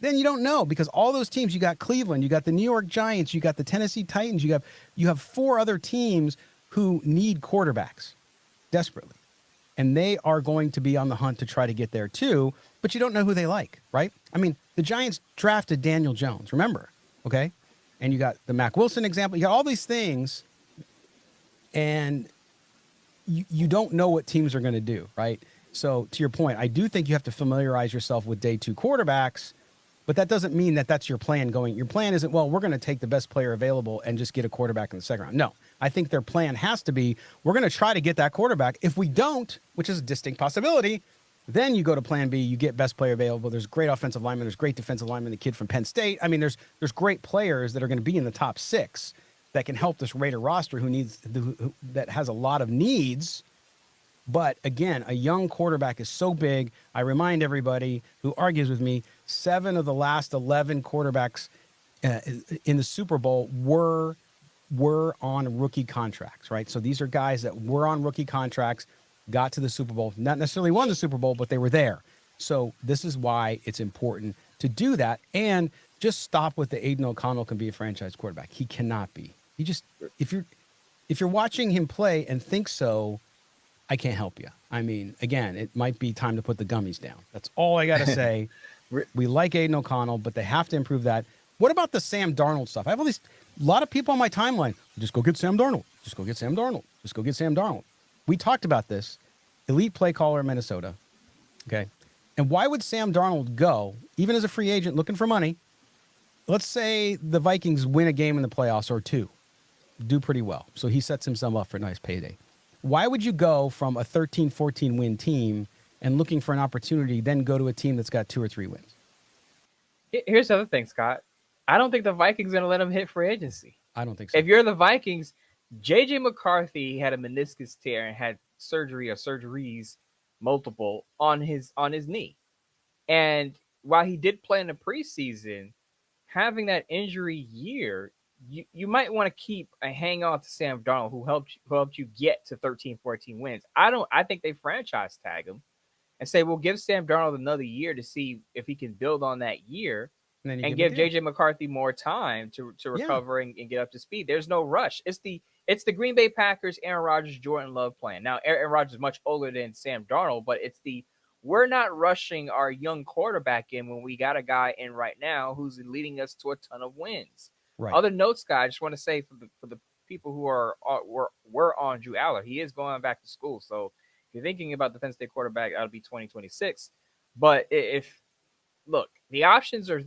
Then you don't know, because all those teams, you got Cleveland, you got the New York Giants, you got the Tennessee Titans, you have 4 other teams who need quarterbacks desperately. And they are going to be on the hunt to try to get there too, but you don't know who they like, right? I mean, the Giants drafted Daniel Jones, remember, okay? And you got the Mack Wilson example. You got all these things, and you don't know what teams are going to do, right? So to your point, I do think you have to familiarize yourself with day 2 quarterbacks, but that doesn't mean that that's your plan going. Your plan isn't, well, we're going to take the best player available and just get a quarterback in the 2nd round. No, I think their plan has to be, we're going to try to get that quarterback. If we don't, which is a distinct possibility, then you go to plan B, you get best player available. There's great offensive lineman. There's great defensive lineman, the kid from Penn State. I mean, there's great players that are going to be in the top 6 that can help this Raider roster that has a lot of needs. But again, a young quarterback is so big. I remind everybody who argues with me, 7 of the last 11 quarterbacks in the Super Bowl were on rookie contracts, right? So these are guys that were on rookie contracts, got to the Super Bowl, not necessarily won the Super Bowl, but they were there. So this is why it's important to do that. And just stop with the Aiden O'Connell can be a franchise quarterback. He cannot be. He just, if you're watching him play and think so, I can't help you. I mean, again, it might be time to put the gummies down. That's all I got to say. We like Aiden O'Connell, but they have to improve that. What about the Sam Darnold stuff? I have a lot of people on my timeline. Just go get Sam Darnold. Just go get Sam Darnold. Just go get Sam Darnold. We talked about this. Elite play caller in Minnesota. Okay. And why would Sam Darnold go, even as a free agent looking for money? Let's say the Vikings win a game in the playoffs or 2. Do pretty well. So he sets himself up for a nice payday. Why would you go from a 13-14 win team and looking for an opportunity, then go to a team that's got 2 or 3 wins? Here's the other thing, Scott. I don't think the Vikings are going to let him hit free agency. I don't think so. If you're the Vikings, J.J. McCarthy had a meniscus tear and had surgery or surgeries multiple on his knee. And while he did play in the preseason, having that injury year, you might want to hang on to Sam Darnold, who helped you get to 13, 14 wins. I think they franchise tag him. and say, we'll give Sam Darnold another year to see if he can build on that year, and give JJ McCarthy more time to recover and get up to speed. There's no rush. It's the Green Bay Packers, Aaron Rodgers, Jordan Love plan. Now, Aaron Rodgers is much older than Sam Darnold, but we're not rushing our young quarterback in when we got a guy in right now who's leading us to a ton of wins. Right. Other notes, guys, I just want to say for the people who were on Drew Aller, he is going back to school. So if you're thinking about the Penn State quarterback, that'll be 2026. But look, the options are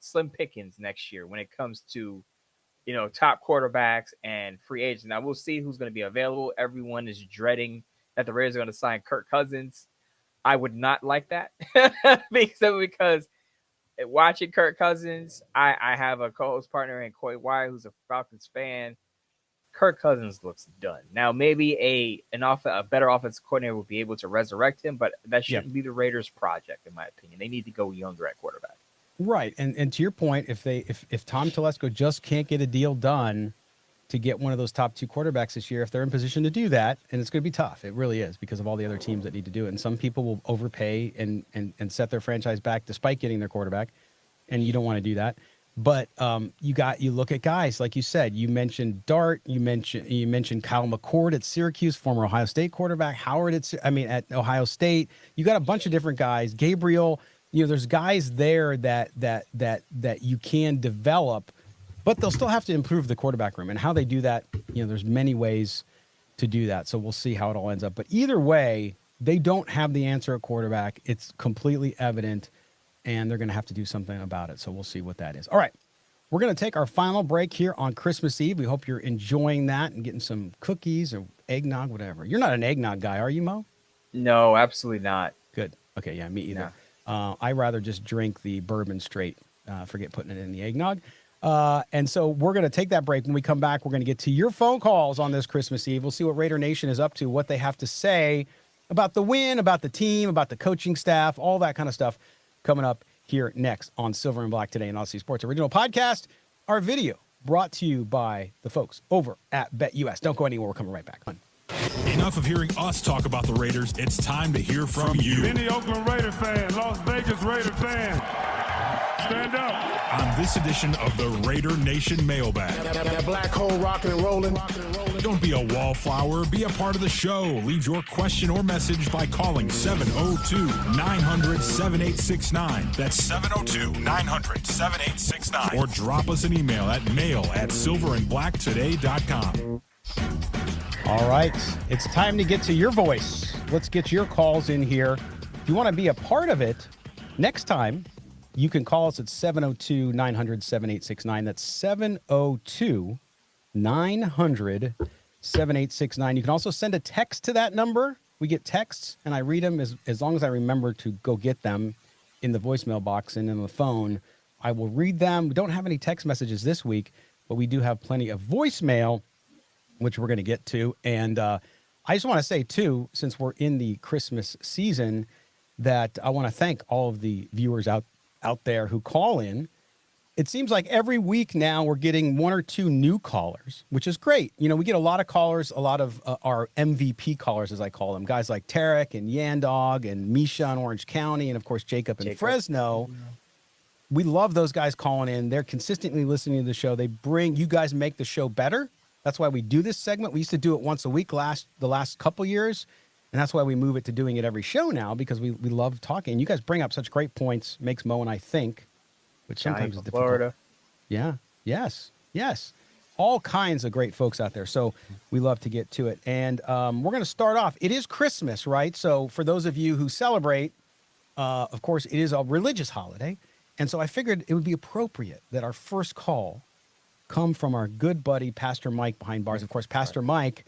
slim pickings next year when it comes to, top quarterbacks and free agents. Now we'll see who's going to be available. Everyone is dreading that the Raiders are going to sign Kirk Cousins. I would not like that because watching Kirk Cousins, I have a co-host partner in Coy Wire who's a Falcons fan. Kirk Cousins looks done. Now, maybe a better offensive coordinator will be able to resurrect him, but that shouldn't be the Raiders' project, in my opinion. They need to go younger at quarterback. Right, and to your point, if Tom Telesco just can't get a deal done to get one of those top two quarterbacks this year, if they're in position to do that, and it's going to be tough, it really is, because of all the other teams that need to do it. And some people will overpay and set their franchise back despite getting their quarterback, and you don't want to do that. But you look at guys like you said. You mentioned Dart. You mentioned Kyle McCord at Syracuse, former Ohio State quarterback. Howard at Ohio State. You got a bunch of different guys. Gabriel. There's guys there that you can develop, but they'll still have to improve the quarterback room. And how they do that, there's many ways to do that. So we'll see how it all ends up. But either way, they don't have the answer at quarterback. It's completely evident. And they're going to have to do something about it. So we'll see what that is. All right. We're going to take our final break here on Christmas Eve. We hope you're enjoying that and getting some cookies or eggnog, whatever. You're not an eggnog guy, are you, Mo? No, absolutely not. Good. Okay, yeah, me either. No. I rather just drink the bourbon straight. Forget putting it in the eggnog. And so we're going to take that break. When we come back, we're going to get to your phone calls on this Christmas Eve. We'll see what Raider Nation is up to, what they have to say about the win, about the team, about the coaching staff, all that kind of stuff. Coming up here next on Silver and Black Today, an Aussie Sports Original Podcast. Our video brought to you by the folks over at BetUS. Don't go anywhere. We're coming right back. Enough of hearing us talk about the Raiders. It's time to hear from you. Any Oakland Raider fan, Las Vegas Raider fan, stand up. On this edition of the Raider Nation Mailbag. That black hole rocking and rolling. Don't be a wallflower. Be a part of the show. Leave your question or message by calling 702-900-7869. That's 702-900-7869. Or drop us an email at mail@silverandblacktoday.com. All right. It's time to get to your voice. Let's get your calls in here. If you want to be a part of it, next time, you can call us at 702-900-7869. That's 702-900-7869. You can also send a text to that number. We get texts, and I read them as long as I remember to go get them in the voicemail box and in the phone. I will read them. We don't have any text messages this week, but we do have plenty of voicemail, which we're going to get to. And I just want to say, too, since we're in the Christmas season, that I want to thank all of the viewers out there who call in. It seems like every week now we're getting one or two new callers, which is great. We get a lot of callers, a lot of our MVP callers, as I call them, guys like Tarek and Yandog and Misha in Orange County, and of course Jacob in Fresno. Yeah. We love those guys calling in. They're consistently listening to the show. You guys make the show better. That's why we do this segment. We used to do it once a week the last couple years. And that's why we move it to doing it every show now, because we love talking. You guys bring up such great points, makes Mo and I think, which sometimes is difficult. Florida. Yeah. Yes. All kinds of great folks out there. So we love to get to it. And we're going to start off. It is Christmas, right? So for those of you who celebrate, of course, it is a religious holiday. And so I figured it would be appropriate that our first call come from our good buddy, Pastor Mike behind bars. Of course, Pastor Mike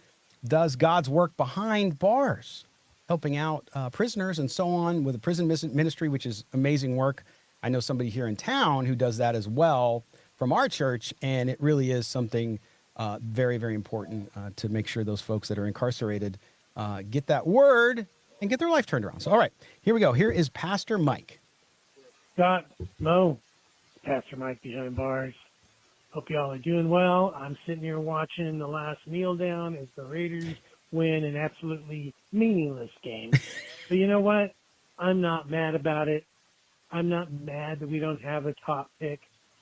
does God's work behind bars, helping out prisoners and so on with the prison ministry, which is amazing work. I know somebody here in town who does that as well from our church, and it really is something very, very important to make sure those folks that are incarcerated get that word and get their life turned around. So, all right, here we go. Here is Pastor Mike. Scott, Mo, Pastor Mike behind bars. Hope y'all are doing well. I'm sitting here watching the last kneel down as the Raiders win an absolutely meaningless game. But you know what? I'm not mad about it. I'm not mad that we don't have a top pick.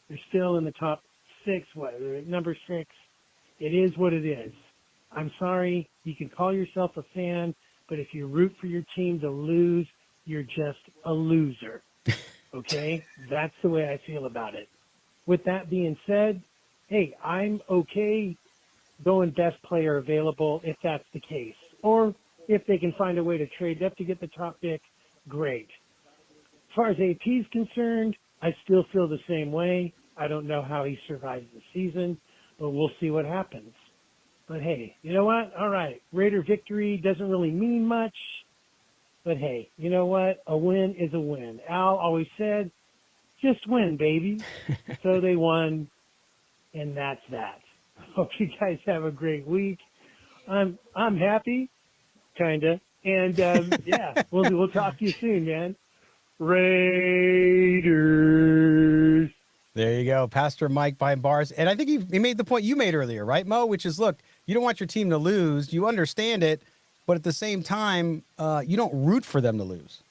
They're still in the top 6, they're at number 6. It is what it is. I'm sorry. You can call yourself a fan, but if you root for your team to lose, you're just a loser. Okay? That's the way I feel about it. With that being said, hey, I'm okay going best player available if that's the case. Or if they can find a way to trade up to get the top pick, great. As far as AP is concerned, I still feel the same way. I don't know how he survives the season, but we'll see what happens. But hey, you know what? All right, Raider victory doesn't really mean much. But hey, you know what? A win is a win. Al always said, just win, baby. So they won, and that's that. Hope you guys have a great week. I'm happy, kinda, and yeah, we'll talk to you soon, man. Raiders. There you go, Pastor Mike behind bars. And I think he made the point you made earlier, right, Mo? Which is, look, you don't want your team to lose. You understand it, but at the same time, you don't root for them to lose.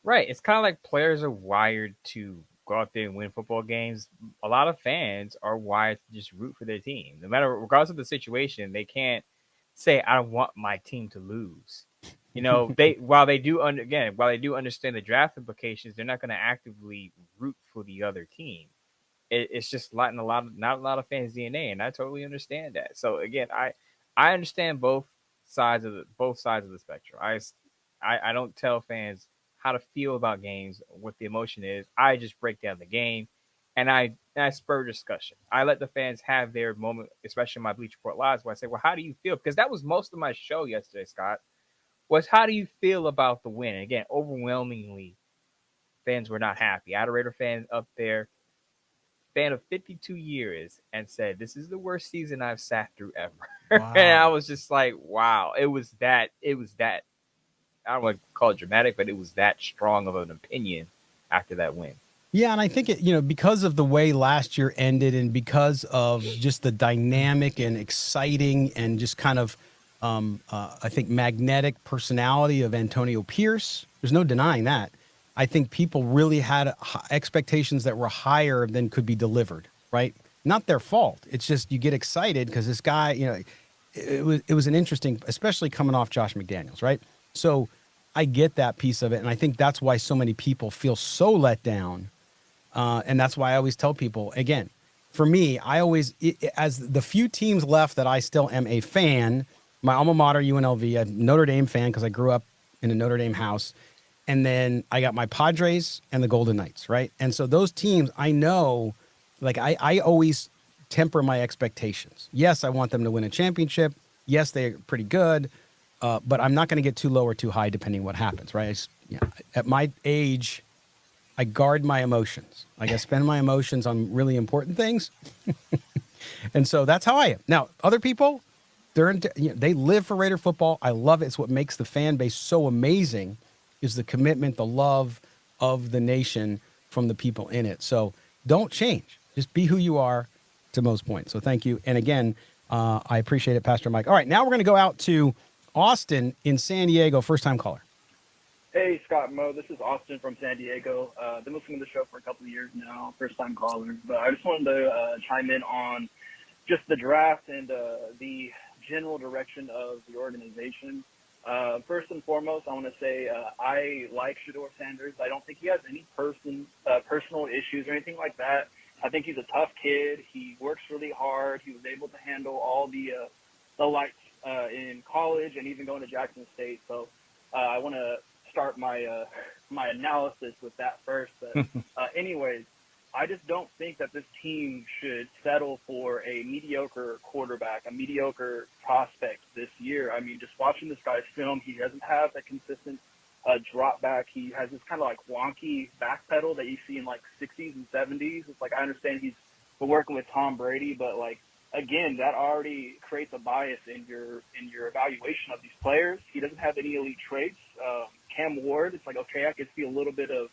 Right. It's kind of like players are wired to go out there and win football games. A lot of fans are wired to just root for their team. No matter, regardless of the situation, they can't say, I don't want my team to lose. You know, while they do understand the draft implications, they're not going to actively root for the other team. It's just not a lot of fans' DNA, and I totally understand that. So again, I understand both sides of the spectrum. I don't tell fans how to feel about games, what the emotion is. I just break down the game, and I spur discussion. I let the fans have their moment, especially in my Bleacher Report Lives, where I say, well, how do you feel? Because that was most of my show yesterday, Scott, was how do you feel about the win? And again, overwhelmingly, fans were not happy. I had a Raider fan up there, fan of 52 years, and said, this is the worst season I've sat through ever. Wow. And I was just like, wow, it was that, I don't want to call it dramatic, but it was that strong of an opinion after that win. Yeah, and I think because of the way last year ended, and because of just the dynamic and exciting and just kind of, I think, magnetic personality of Antonio Pierce. There's no denying that. I think people really had expectations that were higher than could be delivered. Right? Not their fault. It's just you get excited because this guy, it was an interesting, especially coming off Josh McDaniels, right? So I get that piece of it, and I think that's why so many people feel so let down. And that's why I always tell people, again, for me, as the few teams left that I still am a fan, my alma mater, UNLV, I'm a Notre Dame fan because I grew up in a Notre Dame house. And then I got my Padres and the Golden Knights, right? And so those teams, I know, like I always temper my expectations. Yes, I want them to win a championship. Yes, they're pretty good. But I'm not going to get too low or too high depending what happens, right? At my age, I guard my emotions. Like I spend my emotions on really important things. And so that's how I am. Now, other people, they live for Raider football. I love it. It's what makes the fan base so amazing is the commitment, the love of the nation from the people in it. So don't change. Just be who you are to most points. So thank you. And again, I appreciate it, Pastor Mike. All right, now we're going to go out to Austin in San Diego. First-time caller. Hey, Scott and Mo. This is Austin from San Diego. Been listening to the show for a couple of years now, first-time caller. But I just wanted to chime in on just the draft and the general direction of the organization. First and foremost, I want to say I like Shedeur Sanders. I don't think he has any personal issues or anything like that. I think he's a tough kid. He works really hard. He was able to handle all the lights in college and even going to Jackson State. So I want to start my my analysis with that first. But anyways, I just don't think that this team should settle for a mediocre quarterback, a mediocre prospect this year. I mean, just watching this guy's film, he doesn't have a consistent drop back. He has this kind of like wonky back pedal that you see in like 60s and 70s. It's like, I understand he's working with Tom Brady, but like, again, that already creates a bias in your evaluation of these players. He doesn't have any elite traits. Cam Ward, it's like, okay, I could see a little bit of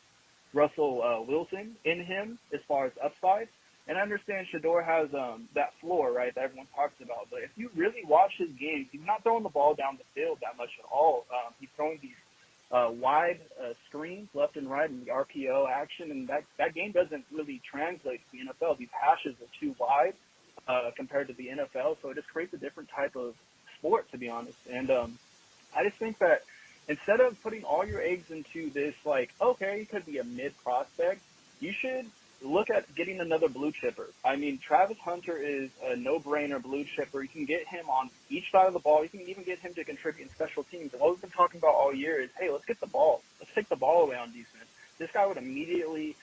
Russell Wilson in him as far as upside. And I understand Shedeur has that floor, right, that everyone talks about. But if you really watch his games, he's not throwing the ball down the field that much at all. He's throwing these wide screens left and right in the RPO action, and that game doesn't really translate to the NFL. These hashes are too wide compared to the NFL, so it just creates a different type of sport, to be honest. And I just think that instead of putting all your eggs into this, like, okay, he could be a mid prospect, you should look at getting another blue chipper. I mean, Travis Hunter is a no-brainer blue chipper. You can get him on each side of the ball. You can even get him to contribute in special teams. And what we've been talking about all year is, hey, let's get the ball. Let's take the ball away on defense. This guy would immediately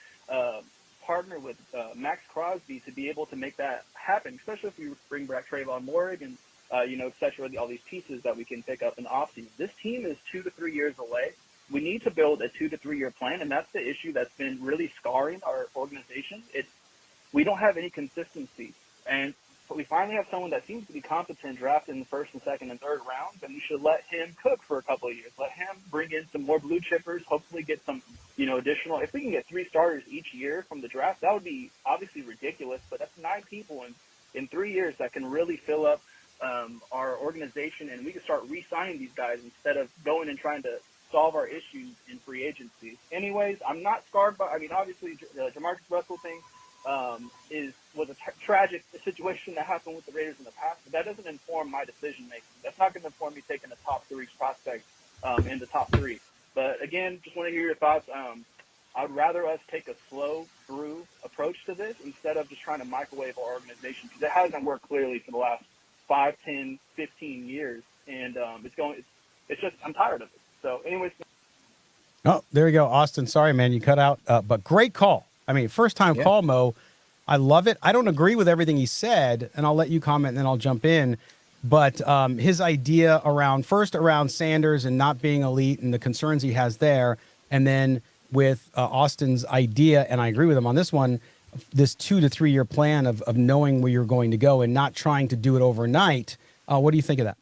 partner with Max Crosby to be able to make that happen, especially if we bring back Trayvon Morgan and, et cetera, all these pieces that we can pick up in the offseason. This team is 2 to 3 years away. We need to build a 2 to 3 year plan, and that's the issue that's been really scarring our organization. We don't have any consistency, and we finally have someone that seems to be competent drafted in the first and second and third rounds, and we should let him cook for a couple of years. Let him bring in some more blue chippers, hopefully get some, additional. If we can get 3 starters each year from the draft, that would be obviously ridiculous, but that's 9 people in 3 years that can really fill up our organization, and we can start re-signing these guys instead of going and trying to solve our issues in free agency. Anyways, I'm not scarred by. I mean, obviously, the Jamarcus Russell thing was a tragic situation that happened with the Raiders in the past, but that doesn't inform my decision making. That's not going to inform me taking a top 3 prospect in the top 3. But again, just want to hear your thoughts. I'd rather us take a slow through approach to this instead of just trying to microwave our organization, because it hasn't worked clearly for the last 5, 10, 15 years, and it's just I'm tired of it. So anyways. Oh, there you go, Austin. Sorry, man, you cut out. But great call. I mean, first time call, Mo. I love it. I don't agree with everything he said, and I'll let you comment, and then I'll jump in. But his idea around Sanders and not being elite and the concerns he has there, and then with Austin's idea, and I agree with him on this one, this 2 to 3 year plan of knowing where you're going to go and not trying to do it overnight. What do you think of that?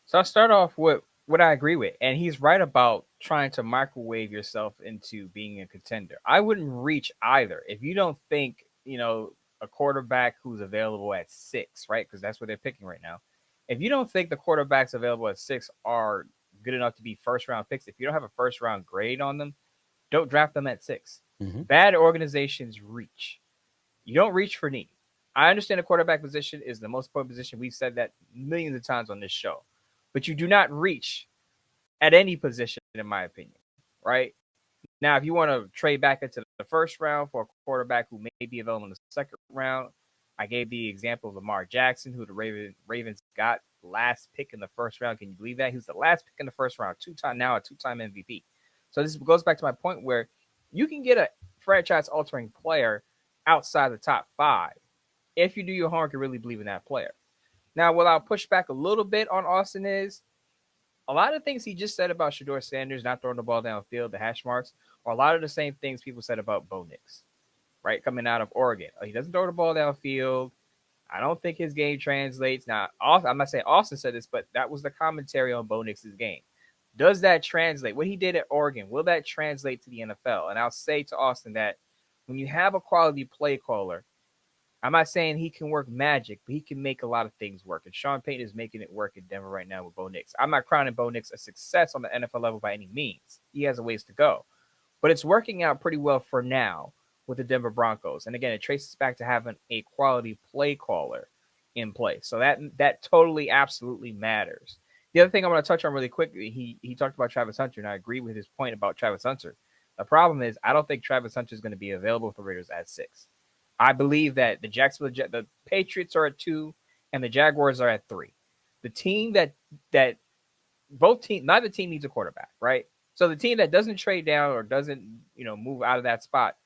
So I'll start off with what I agree with. And he's right about trying to microwave yourself into being a contender. I wouldn't reach either. If you don't think, a quarterback who's available at 6, right? Because that's what they're picking right now. If you don't think the quarterbacks available at 6 are good enough to be first round picks, if you don't have a first round grade on them, don't draft them at 6. Mm-hmm. Bad organizations reach. You don't reach for need. I understand the quarterback position is the most important position. We've said that millions of times on this show. But you do not reach at any position, in my opinion, right? Now, if you want to trade back into the first round for a quarterback who may be available in the second round, I gave the example of Lamar Jackson, who the Ravens got last pick in the first round. Can you believe that? He was the last pick in the first round, now a 2-time MVP. So this goes back to my point where you can get a franchise-altering player outside the top 5 if you do your homework and really believe in that player. Now, what I'll push back a little bit on Austin is a lot of things he just said about Shedeur Sanders not throwing the ball downfield, the hash marks, are a lot of the same things people said about Bo Nix, right, coming out of Oregon. He doesn't throw the ball downfield. I don't think his game translates. Now, I'm not saying Austin said this, but that was the commentary on Bo Nix's game. Does that translate? What he did at Oregon, will that translate to the NFL? And I'll say to Austin that when you have a quality play caller, I'm not saying he can work magic, but he can make a lot of things work. And Sean Payton is making it work in Denver right now with Bo Nix. I'm not crowning Bo Nix a success on the NFL level by any means. He has a ways to go. But it's working out pretty well for now with the Denver Broncos. And again, it traces back to having a quality play caller in place. So that totally, absolutely matters. The other thing I want to touch on really quickly, he talked about Travis Hunter, and I agree with his point about Travis Hunter. The problem is I don't think Travis Hunter is going to be available for Raiders at 6. I believe that the Patriots are at 2 and the Jaguars are at 3. The team neither team needs a quarterback, right? So the team that doesn't trade down or doesn't, move out of that spot,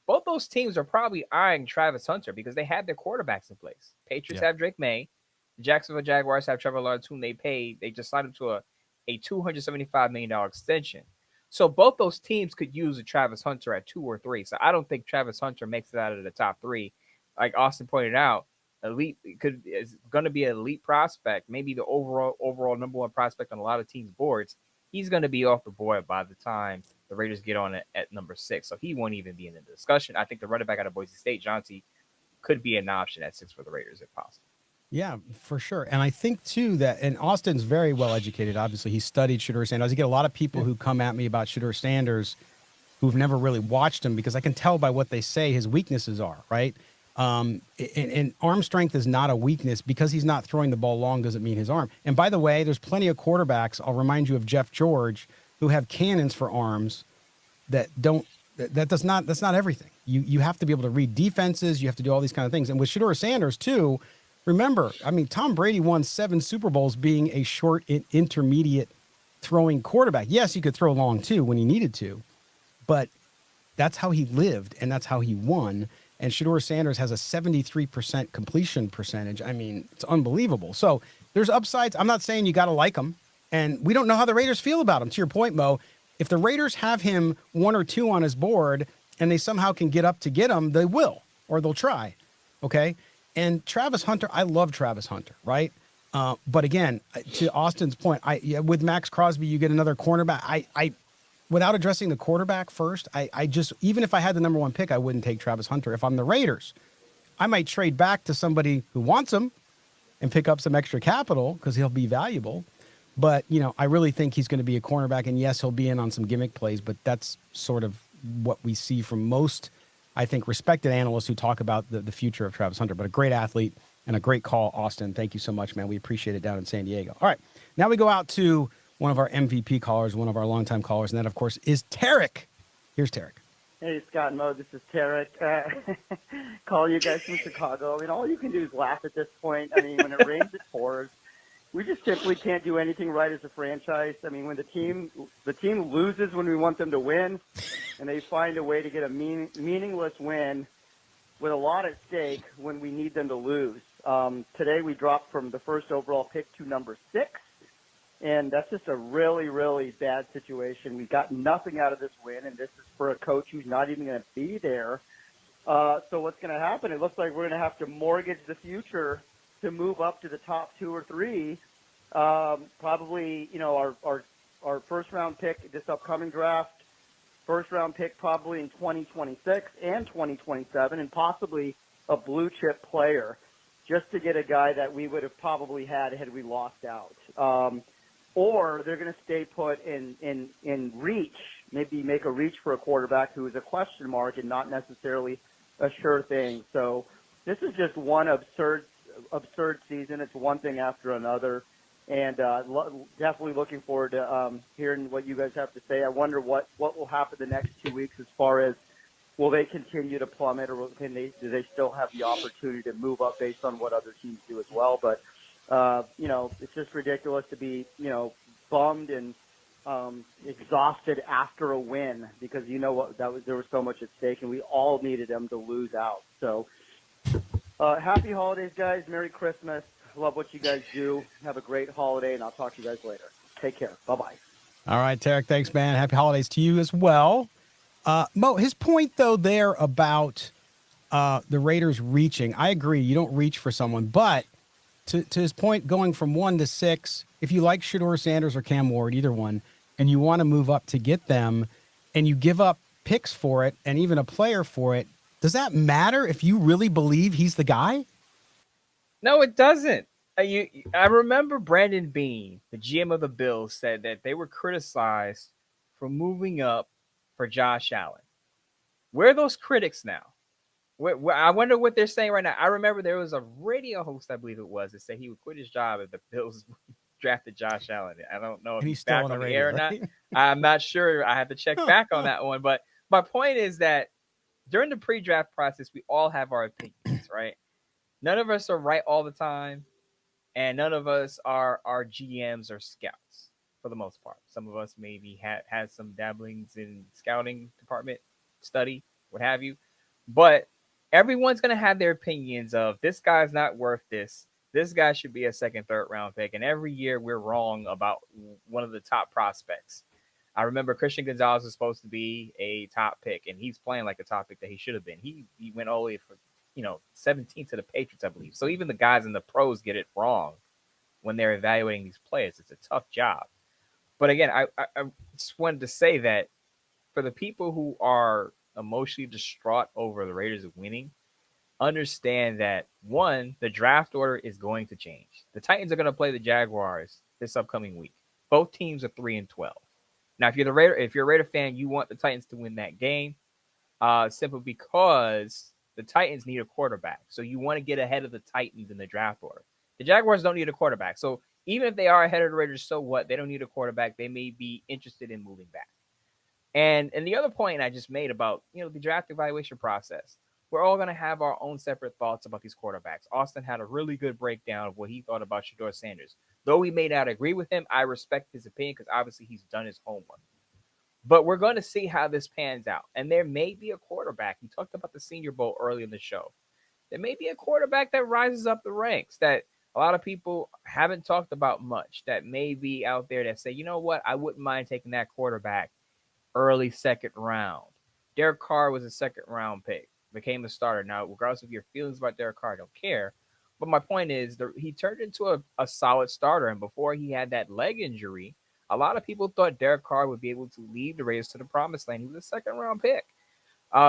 both those teams are probably eyeing Travis Hunter because they have their quarterbacks in place. Patriots have Drake May. The Jacksonville Jaguars have Trevor Lawrence, whom they paid. They just signed him to a $275 million extension. So both those teams could use a Travis Hunter at 2 or 3. So I don't think Travis Hunter makes it out of the top 3. Like Austin pointed out, is going to be an elite prospect, maybe the overall number 1 prospect on a lot of teams' boards. He's going to be off the board by the time the Raiders get on it at number 6. So he won't even be in the discussion. I think the running back out of Boise State, Jonty, could be an option at 6 for the Raiders if possible. Yeah, for sure. And I think too that, and Austin's very well educated. Obviously, he studied Shedeur Sanders. I get a lot of people who come at me about Shedeur Sanders who've never really watched him because I can tell by what they say his weaknesses are, right? And arm strength is not a weakness. Because he's not throwing the ball long doesn't mean his arm. And by the way, there's plenty of quarterbacks, I'll remind you of Jeff George, who have cannons for arms that don't, that's not everything. You have to be able to read defenses. You have to do all these kind of things. And with Shedeur Sanders too, remember, I mean, Tom Brady won 7 Super Bowls being a short intermediate throwing quarterback. Yes, he could throw long too when he needed to, but that's how he lived and that's how he won. And Shedeur Sanders has a 73% completion percentage. I mean, it's unbelievable. So there's upsides. I'm not saying you got to like him. And we don't know how the Raiders feel about him. To your point, Mo, if the Raiders have him 1 or 2 on his board and they somehow can get up to get him, they will, or they'll try. Okay. And Travis Hunter, I love Travis Hunter, right? But again, to Austin's point, with Max Crosby, you get another cornerback. I without addressing the quarterback first, I just, even if I had the number 1 pick, I wouldn't take Travis Hunter. If I'm the Raiders, I might trade back to somebody who wants him and pick up some extra capital because he'll be valuable. But, I really think he's going to be a cornerback. And yes, he'll be in on some gimmick plays, but that's sort of what we see from most, I think, respected analysts who talk about the future of Travis Hunter. But a great athlete and a great call, Austin. Thank you so much, man. We appreciate it down in San Diego. All right, now we go out to one of our MVP callers, one of our longtime callers, and that, of course, is Tarek. Here's Tarek. Hey, Scott and Mo, this is Tarek. Call you guys from Chicago. I mean, all you can do is laugh at this point. I mean, when it rains, it pours. We just simply can't do anything right as a franchise. I mean, when the team loses when we want them to win, and they find a way to get a meaningless win with a lot at stake when we need them to lose. Today we dropped from the first overall pick to number 6, and that's just a really, really bad situation. We got nothing out of this win, and this is for a coach who's not even going to be there. So what's going to happen? It looks like we're going to have to mortgage the future to move up to the top 2 or 3. Probably, our first round pick this upcoming draft, first round pick probably in 2026 and 2027, and possibly a blue chip player just to get a guy that we would have probably had we lost out. Or they're going to stay put in reach, maybe make a reach for a quarterback who is a question mark and not necessarily a sure thing. So this is just one absurd season. It's one thing after another, and definitely looking forward to hearing what you guys have to say. I wonder what will happen the next 2 weeks as far as will they continue to plummet, or do they still have the opportunity to move up based on what other teams do as well? But it's just ridiculous to be bummed and exhausted after a win because there was so much at stake, and we all needed them to lose out. So. Happy holidays, guys. Merry Christmas. Love what you guys do. Have a great holiday, and I'll talk to you guys later. Take care. Bye-bye. All right, Tarek, thanks, man. Happy holidays to you as well. Mo, his point, though, there about the Raiders reaching, I agree. You don't reach for someone. But to his point, going from 1 to 6, if you like Shedeur Sanders or Cam Ward, either one, and you want to move up to get them, and you give up picks for it and even a player for it, does that matter if you really believe he's the guy? No, it doesn't. I remember Brandon Beane, the GM of the Bills, said that they were criticized for moving up for Josh Allen. Where are those critics now? I wonder what they're saying right now. I remember there was a radio host, I believe it was, that said he would quit his job if the Bills drafted Josh Allen. I don't know if he's back on the air or not. Right? I'm not sure. I have to check back on that one. But my point is that during the pre-draft process, we all have our opinions, right? None of us are right all the time, and none of us are GMs or scouts for the most part. Some of us maybe had some dabblings in scouting department study, what have you. But everyone's going to have their opinions of this guy's not worth this. This guy should be a second, third round pick. And every year we're wrong about one of the top prospects. I remember Christian Gonzalez was supposed to be a top pick, and he's playing like a top pick that he should have been. He went all the way from 17 to the Patriots, I believe. So even the guys in the pros get it wrong when they're evaluating these players. It's a tough job. But again, I just wanted to say that for the people who are emotionally distraught over the Raiders winning, understand that, one, the draft order is going to change. The Titans are going to play the Jaguars this upcoming week. Both teams are 3-12. Now, if you're a Raider fan, you want the Titans to win that game, simply because the Titans need a quarterback. So you want to get ahead of the Titans in the draft order. The Jaguars don't need a quarterback. So even if they are ahead of the Raiders, so what? They don't need a quarterback. They may be interested in moving back. And the other point I just made about, the draft evaluation process, we're all going to have our own separate thoughts about these quarterbacks. Austin had a really good breakdown of what he thought about Shedeur Sanders. Though we may not agree with him, I respect his opinion because obviously he's done his homework. But we're going to see how this pans out. And there may be a quarterback. We talked about the Senior Bowl early in the show. There may be a quarterback that rises up the ranks that a lot of people haven't talked about much, that may be out there that say, you know what, I wouldn't mind taking that quarterback early second round. Derek Carr was a second round pick, became a starter. Now, regardless of your feelings about Derek Carr, I don't care. But my point is, he turned into a solid starter. And before he had that leg injury, a lot of people thought Derek Carr would be able to lead the Raiders to the promised land. He was a second round pick.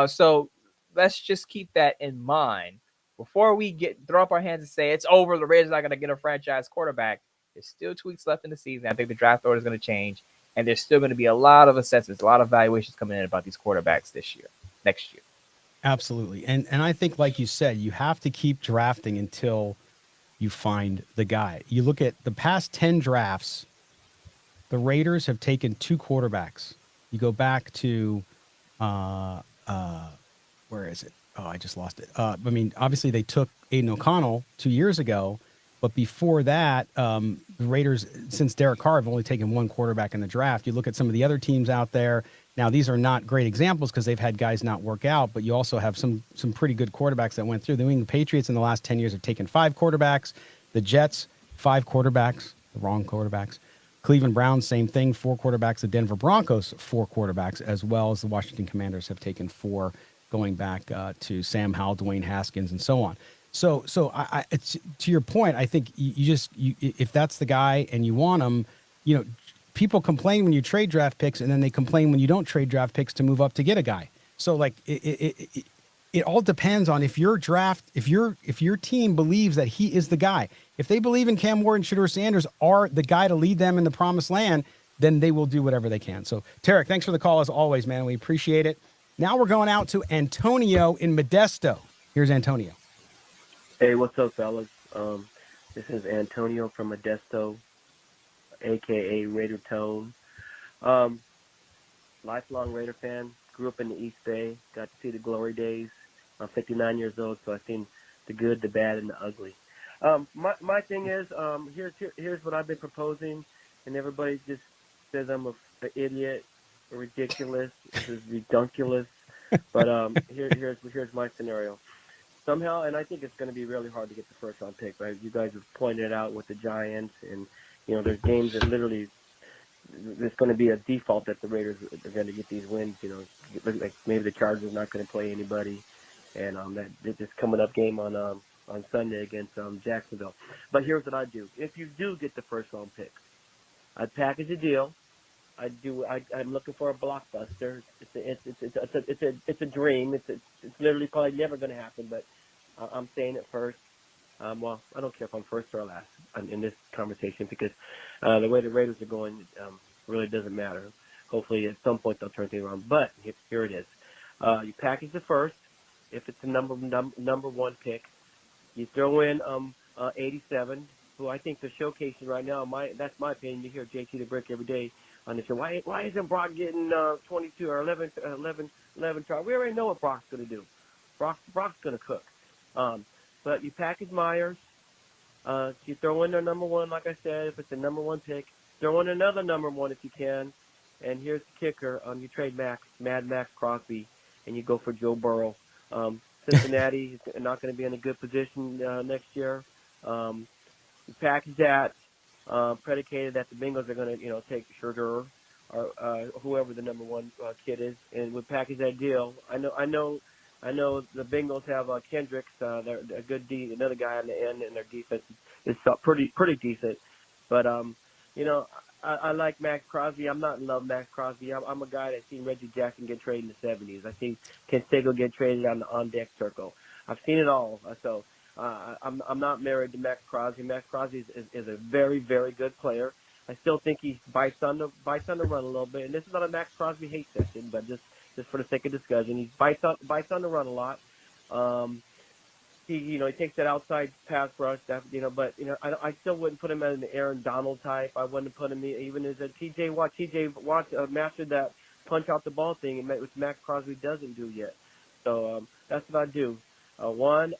So let's just keep that in mind. Before we throw up our hands and say it's over, the Raiders are not going to get a franchise quarterback, there's still 2 weeks left in the season. I think the draft order is going to change. And there's still going to be a lot of assessments, a lot of valuations coming in about these quarterbacks next year. Absolutely. And I think, like you said, you have to keep drafting until you find the guy. You look at the past 10 drafts, the Raiders have taken 2 quarterbacks. You go back to, where is it? Oh, I just lost it. Obviously they took Aiden O'Connell 2 years ago. But before that, the Raiders, since Derek Carr, have only taken 1 quarterback in the draft. You look at some of the other teams out there. Now, these are not great examples because they've had guys not work out, but you also have some pretty good quarterbacks that went through. The New England Patriots in the last 10 years have taken 5 quarterbacks. The Jets, 5 quarterbacks, the wrong quarterbacks. Cleveland Browns, same thing, 4 quarterbacks. The Denver Broncos, 4 quarterbacks, as well as the Washington Commanders have taken 4, going back to Sam Howell, Dwayne Haskins, and so on. So it's, to your point, I think if that's the guy and you want him, people complain when you trade draft picks, and then they complain when you don't trade draft picks to move up to get a guy. So like it all depends on if your team believes that he is the guy. If they believe in Cam Ward and Shedeur Sanders are the guy to lead them in the promised land, then they will do whatever they can. So Tarek, thanks for the call as always, man. We appreciate it. Now we're going out to Antonio in Modesto. Here's Antonio. Hey, what's up, fellas? This is Antonio from Modesto, a.k.a. Raider Tone. Lifelong Raider fan. Grew up in the East Bay. Got to see the glory days. I'm 59 years old, so I've seen the good, the bad, and the ugly. My thing is, here's what I've been proposing, and everybody just says I'm an idiot, ridiculous, this is redunculous. But here's my scenario. Somehow, and I think it's going to be really hard to get the first-round pick, right? You guys have pointed it out with the Giants, and, there's games that literally there's going to be a default that the Raiders are going to get these wins. Like maybe the Chargers are not going to play anybody, and this coming up game on Sunday against Jacksonville. But here's what I do: if you do get the first-round pick, I'd package a deal. I'm looking for a blockbuster. It's a dream. It's literally probably never going to happen, but I'm saying it first. Well, I don't care if I'm first or last in this conversation because the way the Raiders are going really doesn't matter. Hopefully, at some point they'll turn things around. But here it is: you package the first. If it's the number 1 pick, you throw in 87, who I think they're showcasing right now. That's my opinion. You hear JT the Brick every day on the show. Why isn't Brock getting 22 or 11 tries? We already know what Brock's going to do. Brock's going to cook. But you package Myers. You throw in their number 1, like I said, if it's the number 1 pick. Throw in another number 1 if you can. And here's the kicker. You trade Mad Max Crosby, and you go for Joe Burrow. Cincinnati is not going to be in a good position next year. You package that. Predicated that the Bengals are going to, take Schroeder or whoever the number 1 kid is, and we package that deal. I know the Bengals have Kendricks, they're a good another guy on the end, and their defense is pretty decent. But I like Max Crosby. I'm not in love with Max Crosby. I'm a guy that's seen Reggie Jackson get traded in the 70s. I think Ken Stagel get traded on the on-deck circle. I've seen it all. So I'm not married to Max Crosby. Max Crosby is a very, very good player. I still think he bites on the run a little bit. And this is not a Max Crosby hate session, but just for the sake of discussion, he bites on the run a lot. He takes that outside pass rush, but I still wouldn't put him as an Aaron Donald type. I wouldn't put him even as a TJ Watt. TJ Watt mastered that punch out the ball thing, which Max Crosby doesn't do yet. So that's what I do. A one,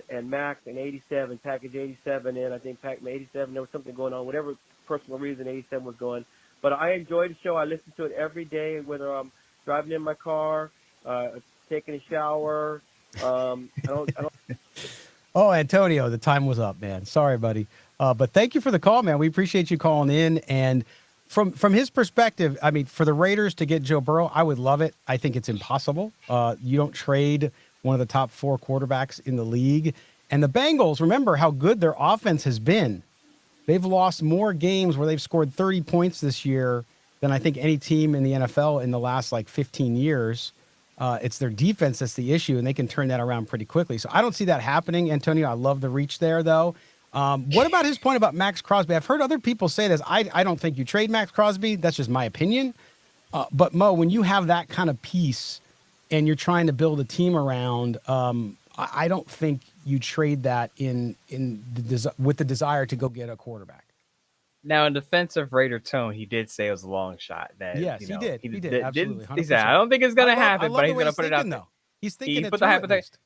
and Max an 87, package 87 in. I think package 87. There was something going on, whatever personal reason 87 was going. But I enjoy the show. I listen to it every day, whether I'm driving in my car, taking a shower. I don't. Oh, Antonio, the time was up, man. Sorry, buddy. But thank you for the call, man. We appreciate you calling in. And from his perspective, I mean, for the Raiders to get Joe Burrow, I would love it. I think it's impossible. You don't trade one of the top 4 quarterbacks in the league. And the Bengals, remember how good their offense has been. They've lost more games where they've scored 30 points this year than I think any team in the NFL in the last 15 years. It's their defense that's the issue, and they can turn that around pretty quickly. So I don't see that happening, Antonio. I love the reach there, though. What about his point about Max Crosby? I've heard other people say this. I don't think you trade Max Crosby. That's just my opinion. But, Mo, when you have that kind of piece and you're trying to build a team around, I don't think you trade that with the desire to go get a quarterback. Now, in defense of Raider Tone, he did say it was a long shot. Yes, he did. He did. Absolutely. He said, I don't think it's going to happen, but he's going to put it out there. He's thinking it.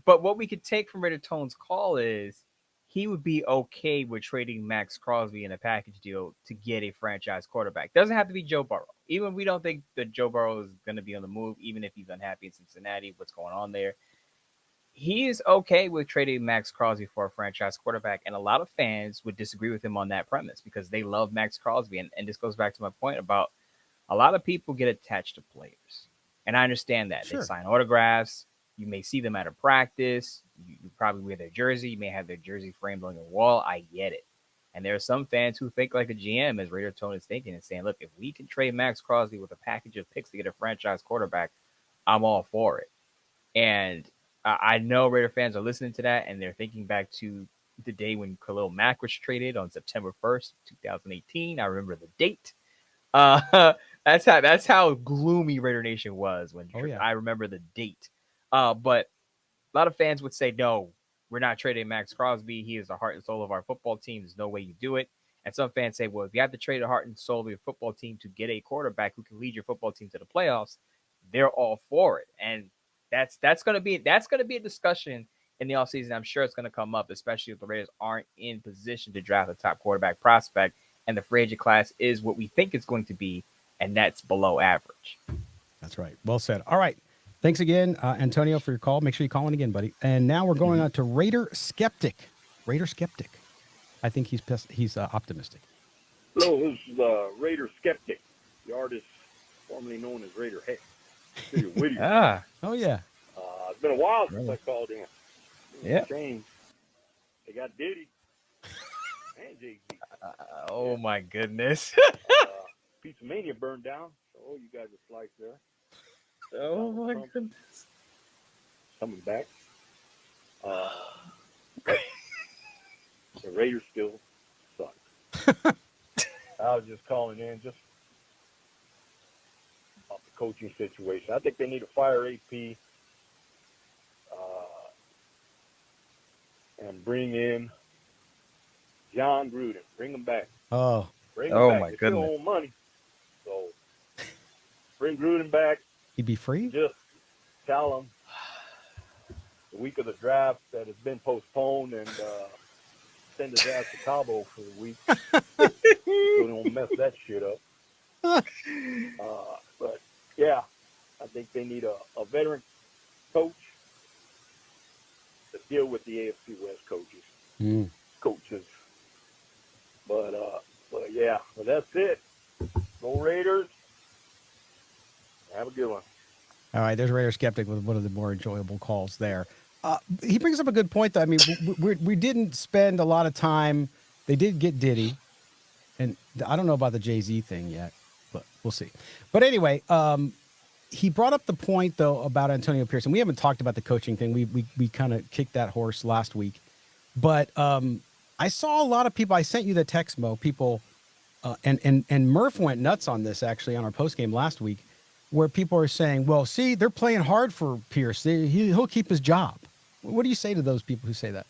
But what we could take from Raider Tone's call is he would be okay with trading Max Crosby in a package deal to get a franchise quarterback. Doesn't have to be Joe Burrow. Even we don't think that Joe Burrow is going to be on the move, even if he's unhappy in Cincinnati, what's going on there. He is okay with trading Max Crosby for a franchise quarterback, and a lot of fans would disagree with him on that premise because they love Max Crosby. And this goes back to my point about a lot of people get attached to players. And I understand that. Sure. They sign autographs. You may see them at a practice. You probably wear their jersey. You may have their jersey framed on your wall. I get it. And there are some fans who think like a GM, as Raider Tone is thinking, and saying, look, if we can trade Max Crosby with a package of picks to get a franchise quarterback, I'm all for it. And I know Raider fans are listening to that, and they're thinking back to the day when Khalil Mack was traded on September 1st, 2018. I remember the date. That's how gloomy Raider Nation was when I remember the date. But a lot of fans would say, no, we're not trading Max Crosby. He is the heart and soul of our football team. There's no way you do it. And some fans say, well, if you have to trade the heart and soul of your football team to get a quarterback who can lead your football team to the playoffs, they're all for it. And that's going to be a discussion in the offseason. I'm sure it's going to come up, especially if the Raiders aren't in position to draft a top quarterback prospect, and the free agent class is what we think it's going to be, and that's below average. That's right. Well said. All right. Thanks again, Antonio, for your call. Make sure you call in again, buddy. And now we're going on to Raider Skeptic. I think he's optimistic. Hello, this is Raider Skeptic, the artist formerly known as Raider Head. Oh, yeah. It's been a while since I called in. Yeah. Shame. They got Diddy and Jay-Z. Oh, my goodness. Pizza Mania burned down, so you guys are sliced there. Oh, my goodness. Coming back. The Raiders still suck. I was just calling in just about the coaching situation. I think they need to fire AP and bring in John Gruden. Bring him back. Bring him back. My They goodness. still owe money. So bring Gruden back. He'd be free? Just tell him the week of the draft that it's been postponed and send his ass to Cabo for a week so they don't mess that shit up. But, yeah, I think they need a veteran coach to deal with the AFC West coaches. But yeah, well, that's it. Go Raiders. Have a good one. All right, there's Raider Skeptic with one of the more enjoyable calls there. He brings up a good point, though. I mean, we didn't spend a lot of time. They did get Diddy, and I don't know about the Jay-Z thing yet, but we'll see. But anyway, he brought up the point though about Antonio Pierce, and we haven't talked about the coaching thing. We kind of kicked that horse last week, but I saw a lot of people. I sent you the text, Mo. People, and Murph went nuts on this actually on our post game last week, where people are saying, "Well, see, they're playing hard for Pierce. He'll keep his job." What do you say to those people who say that?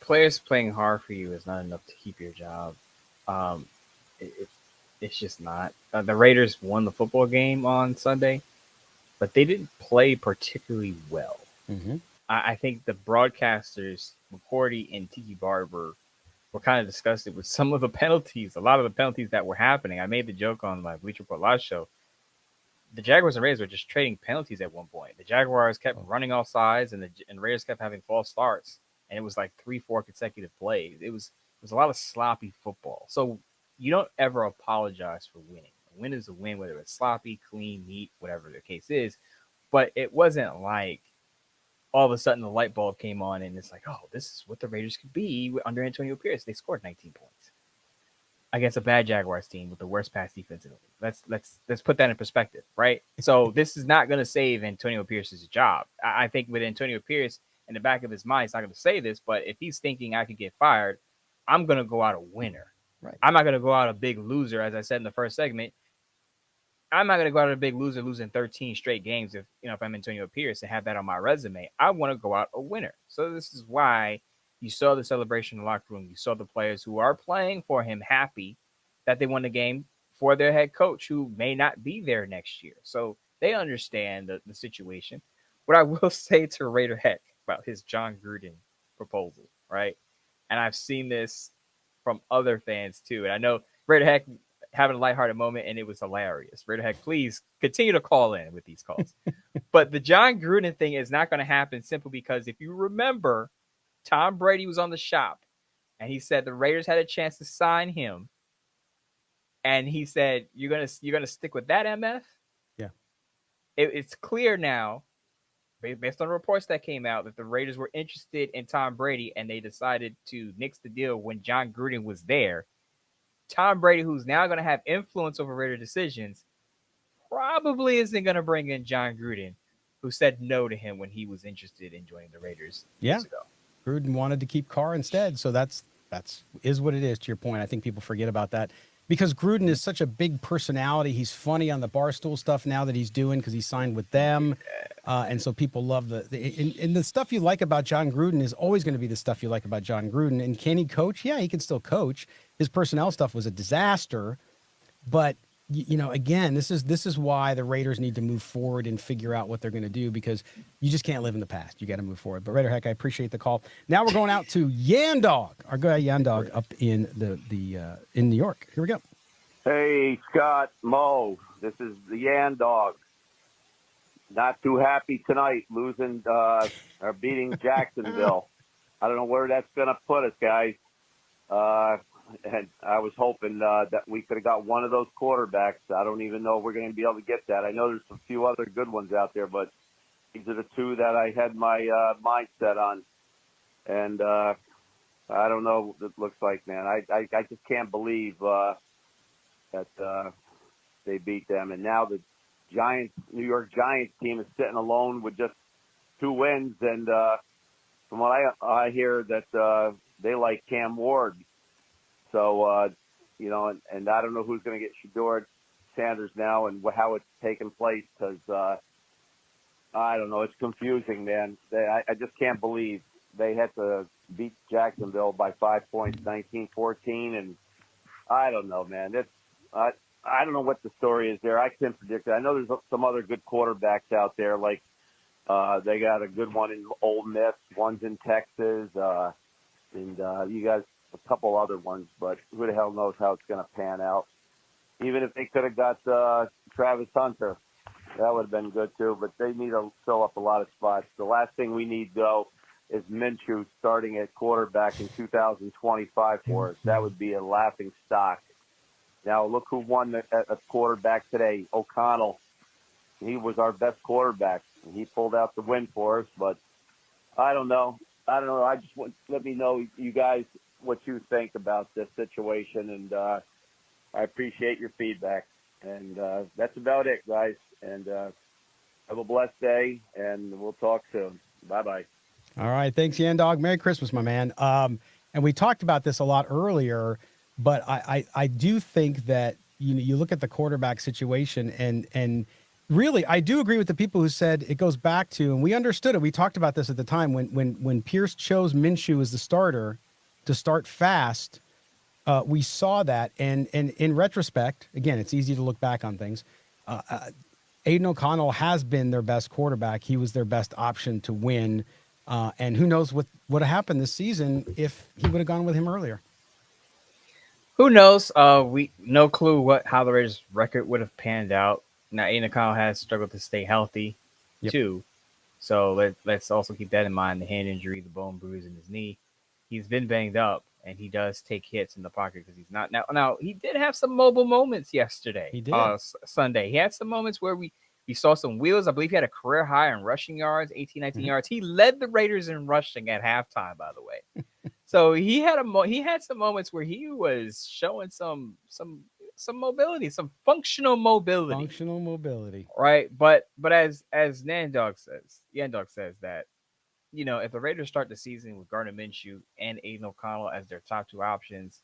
Players playing hard for you is not enough to keep your job. It's just not. The Raiders won the football game on Sunday, but they didn't play particularly well. Mm-hmm. I think the broadcasters, McCourty and Tiki Barber, were kind of disgusted with some of the penalties, a lot of the penalties that were happening. I made the joke on my Bleacher Report live show. The Jaguars and Raiders were just trading penalties at one point. The Jaguars kept running off sides, and the Raiders kept having false starts, and it was like 3-4 consecutive plays. It was a lot of sloppy football. So you don't ever apologize for winning. A win is a win, whether it's sloppy, clean, neat, whatever the case is. But it wasn't like all of a sudden the light bulb came on and it's like, oh, this is what the Raiders could be under Antonio Pierce. They scored 19 points against a bad Jaguars team with the worst pass defense in the league. Let's put that in perspective, right? So this is not going to save Antonio Pierce's job. I think with Antonio Pierce in the back of his mind, he's not going to say this, but if he's thinking I could get fired, I'm going to go out a winner. Right. I'm not going to go out a big loser, as I said in the first segment. I'm not going to go out a big loser, losing 13 straight games if I'm Antonio Pierce and have that on my resume. I want to go out a winner. So this is why you saw the celebration in the locker room. You saw the players who are playing for him happy that they won the game for their head coach who may not be there next year. So they understand the situation. What I will say to Raider Heck about his John Gruden proposal, right? And I've seen this from other fans too. And I know Raider Heck having a lighthearted moment, and it was hilarious. Raider Heck, please continue to call in with these calls. But the John Gruden thing is not going to happen simply because if you remember, Tom Brady was on the shop, and he said the Raiders had a chance to sign him, and he said, "You're gonna stick with that, MF?" Yeah. It's clear now, based on the reports that came out, that the Raiders were interested in Tom Brady, and they decided to nix the deal when John Gruden was there. Tom Brady, who's now going to have influence over Raider decisions, probably isn't going to bring in John Gruden, who said no to him when he was interested in joining the Raiders years ago. Gruden wanted to keep Carr instead, so that's what it is. To your point, I think people forget about that because Gruden is such a big personality. He's funny on the Barstool stuff now that he's doing because he signed with them, and so people love the stuff you like about John Gruden is always going to be the stuff you like about John Gruden. And can he coach? Yeah, he can still coach. His personnel stuff was a disaster, but again, this is why the Raiders need to move forward and figure out what they're going to do because you just can't live in the past. You got to move forward. But Raider Heck, I appreciate the call. Now we're going out to Yandog, our guy Yandog up in in New York. Here we go. Hey, Scott, Mo, this is the Yan Dog. Not too happy tonight, losing or beating Jacksonville. I don't know where that's going to put us, guys. And I was hoping that we could have got one of those quarterbacks. I don't even know if we're going to be able to get that. I know there's a few other good ones out there, but these are the two that I had my mindset on. And I don't know what it looks like, man. I just can't believe that they beat them. And now the New York Giants team is sitting alone with just 2 wins. And from what I hear that they like Cam Ward. So, and I don't know who's going to get Shedeur Sanders now and how it's taking place because, I don't know, it's confusing, man. I just can't believe they had to beat Jacksonville by 5 points, 19-14, and I don't know, man. I don't know what the story is there. I can't predict it. I know there's some other good quarterbacks out there, like they got a good one in Ole Miss, one's in Texas, and you guys – a couple other ones, but who the hell knows how it's going to pan out. Even if they could have got Travis Hunter, that would have been good too, but they need to fill up a lot of spots. The last thing we need, though, is Minshew starting at quarterback in 2025 for us. That would be a laughing stock. Now, look who won at quarterback today, O'Connell. He was our best quarterback. He pulled out the win for us, but I don't know. I just want let me know, you guys, what you think about this situation, and I appreciate your feedback. And that's about it, guys. And have a blessed day, and we'll talk soon. Bye-bye. All right. Thanks, Yan Dog. Merry Christmas, my man. And we talked about this a lot earlier, but I do think that you look at the quarterback situation and really I do agree with the people who said it goes back to, and we understood it. We talked about this at the time when Pierce chose Minshew as the starter to start fast. We saw that, and in retrospect, again, it's easy to look back on things. Aiden O'Connell has been their best quarterback. He was their best option to win. And who knows what would have happened this season if he would have gone with him earlier. Who knows? We no clue how the Raiders' record would have panned out. Now, Aiden O'Connell has struggled to stay healthy too, so let's also keep that in mind. The hand injury, the bone bruise in his knee. He's been banged up, and he does take hits in the pocket because he's not now. He did have some mobile moments yesterday. He did. Sunday. He had some moments where we saw some wheels. I believe he had a career high in rushing yards, 18, 19 yards. He led the Raiders in rushing at halftime, by the way. So he had some moments where he was showing some mobility, some functional mobility. Functional mobility. Right. But as Yandog says that, if the Raiders start the season with Gardner Minshew and Aiden O'Connell as their top two options,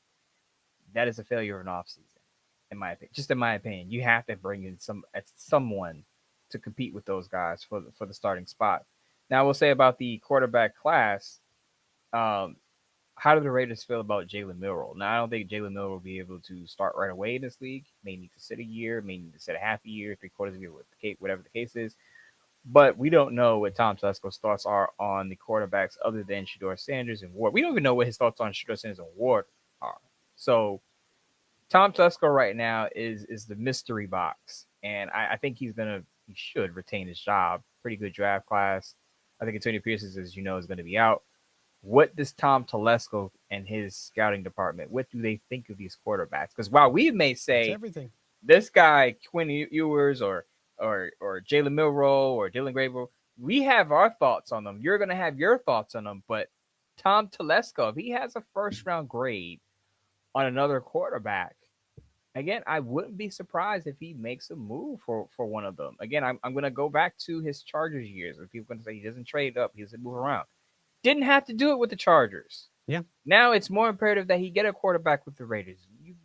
that is a failure of an offseason, in my opinion. Just in my opinion, you have to bring in someone to compete with those guys for the starting spot. Now, I will say about the quarterback class, how do the Raiders feel about Jalen Milroe? Now, I don't think Jalen Milroe will be able to start right away in this league. May need to sit a year, may need to sit a half a year, 3/4 of a year, whatever the case is. But we don't know what Tom Telesco's thoughts are on the quarterbacks other than Shedeur Sanders and Ward. We don't even know what his thoughts on Shedeur Sanders and Ward are. So Tom Telesco right now is the mystery box. And I think he should retain his job. Pretty good draft class. I think Antonio Pierce, as you know, is going to be out. What does Tom Telesco and his scouting department, what do they think of these quarterbacks? Because while we may say everything, this guy, Quinn Ewers or Jalen Milroe or Dylan Grable, we have our thoughts on them. You're going to have your thoughts on them. But Tom Telesco, if he has a first-round grade on another quarterback, again, I wouldn't be surprised if he makes a move for one of them. Again, I'm going to go back to his Chargers years. Where people are going to say he doesn't trade up, he doesn't move around. Didn't have to do it with the Chargers. Yeah. Now it's more imperative that he get a quarterback with the Raiders.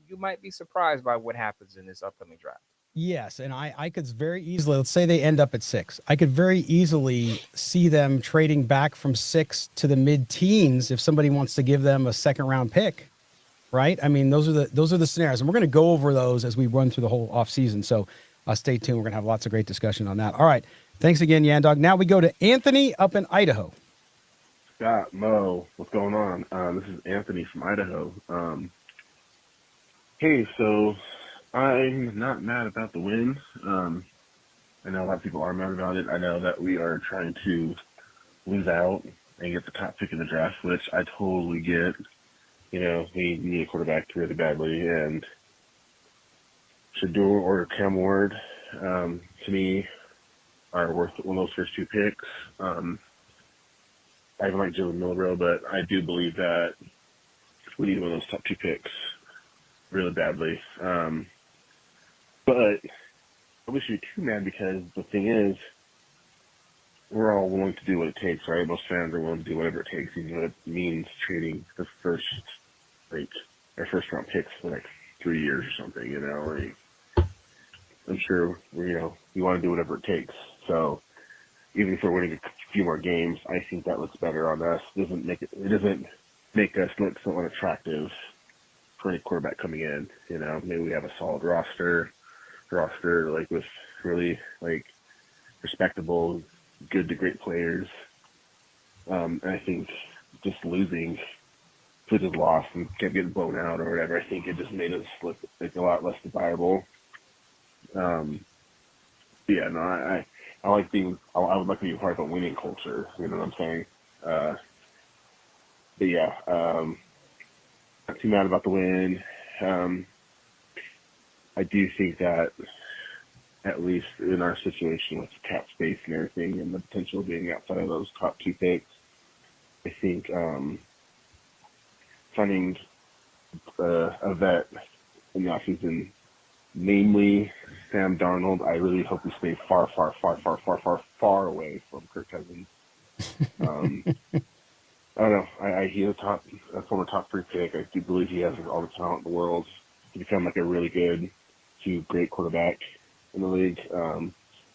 You might be surprised by what happens in this upcoming draft. Yes, and I could very easily, let's say they end up at 6. I could very easily see them trading back from 6 to the mid-teens if somebody wants to give them a second-round pick, right? I mean, those are the scenarios, and we're going to go over those as we run through the whole offseason. So stay tuned. We're going to have lots of great discussion on that. All right. Thanks again, Yandog. Now we go to Anthony up in Idaho. Scott, Mo, what's going on? This is Anthony from Idaho. Hey, so I'm not mad about the win. I know a lot of people are mad about it. I know that we are trying to lose out and get the top pick in the draft, which I totally get. We need a quarterback really badly, and Shedeur or Cam Ward, to me, are worth one of those first two picks. I even like Jalen Milroe, but I do believe that we need one of those top two picks really badly. But I wish you'd be too mad because the thing is, we're all willing to do what it takes, right? Most fans are willing to do whatever it takes, even though it means trading the first round picks for 3 years or something, I'm sure, we want to do whatever it takes. So even if we're winning a few more games, I think that looks better on us. It doesn't make us look so unattractive for any quarterback coming in. Maybe we have a solid roster with really respectable, good to great players. And I think just losing, if we just lost and kept getting blown out or whatever, I think it just made us look a lot less desirable. I like being. I would like to be part of a winning culture. You know what I'm saying? Not too mad about the win. I do think that, at least in our situation with cap space and everything, and the potential of being outside of those top two picks, I think finding a vet in the offseason namely Sam Darnold. I really hope we stay far, far, far, far, far, far, far away from Kirk Cousins. I don't know. He's a former top 3 pick. I do believe he has all the talent in the world to become like a really good to great quarterback in the league.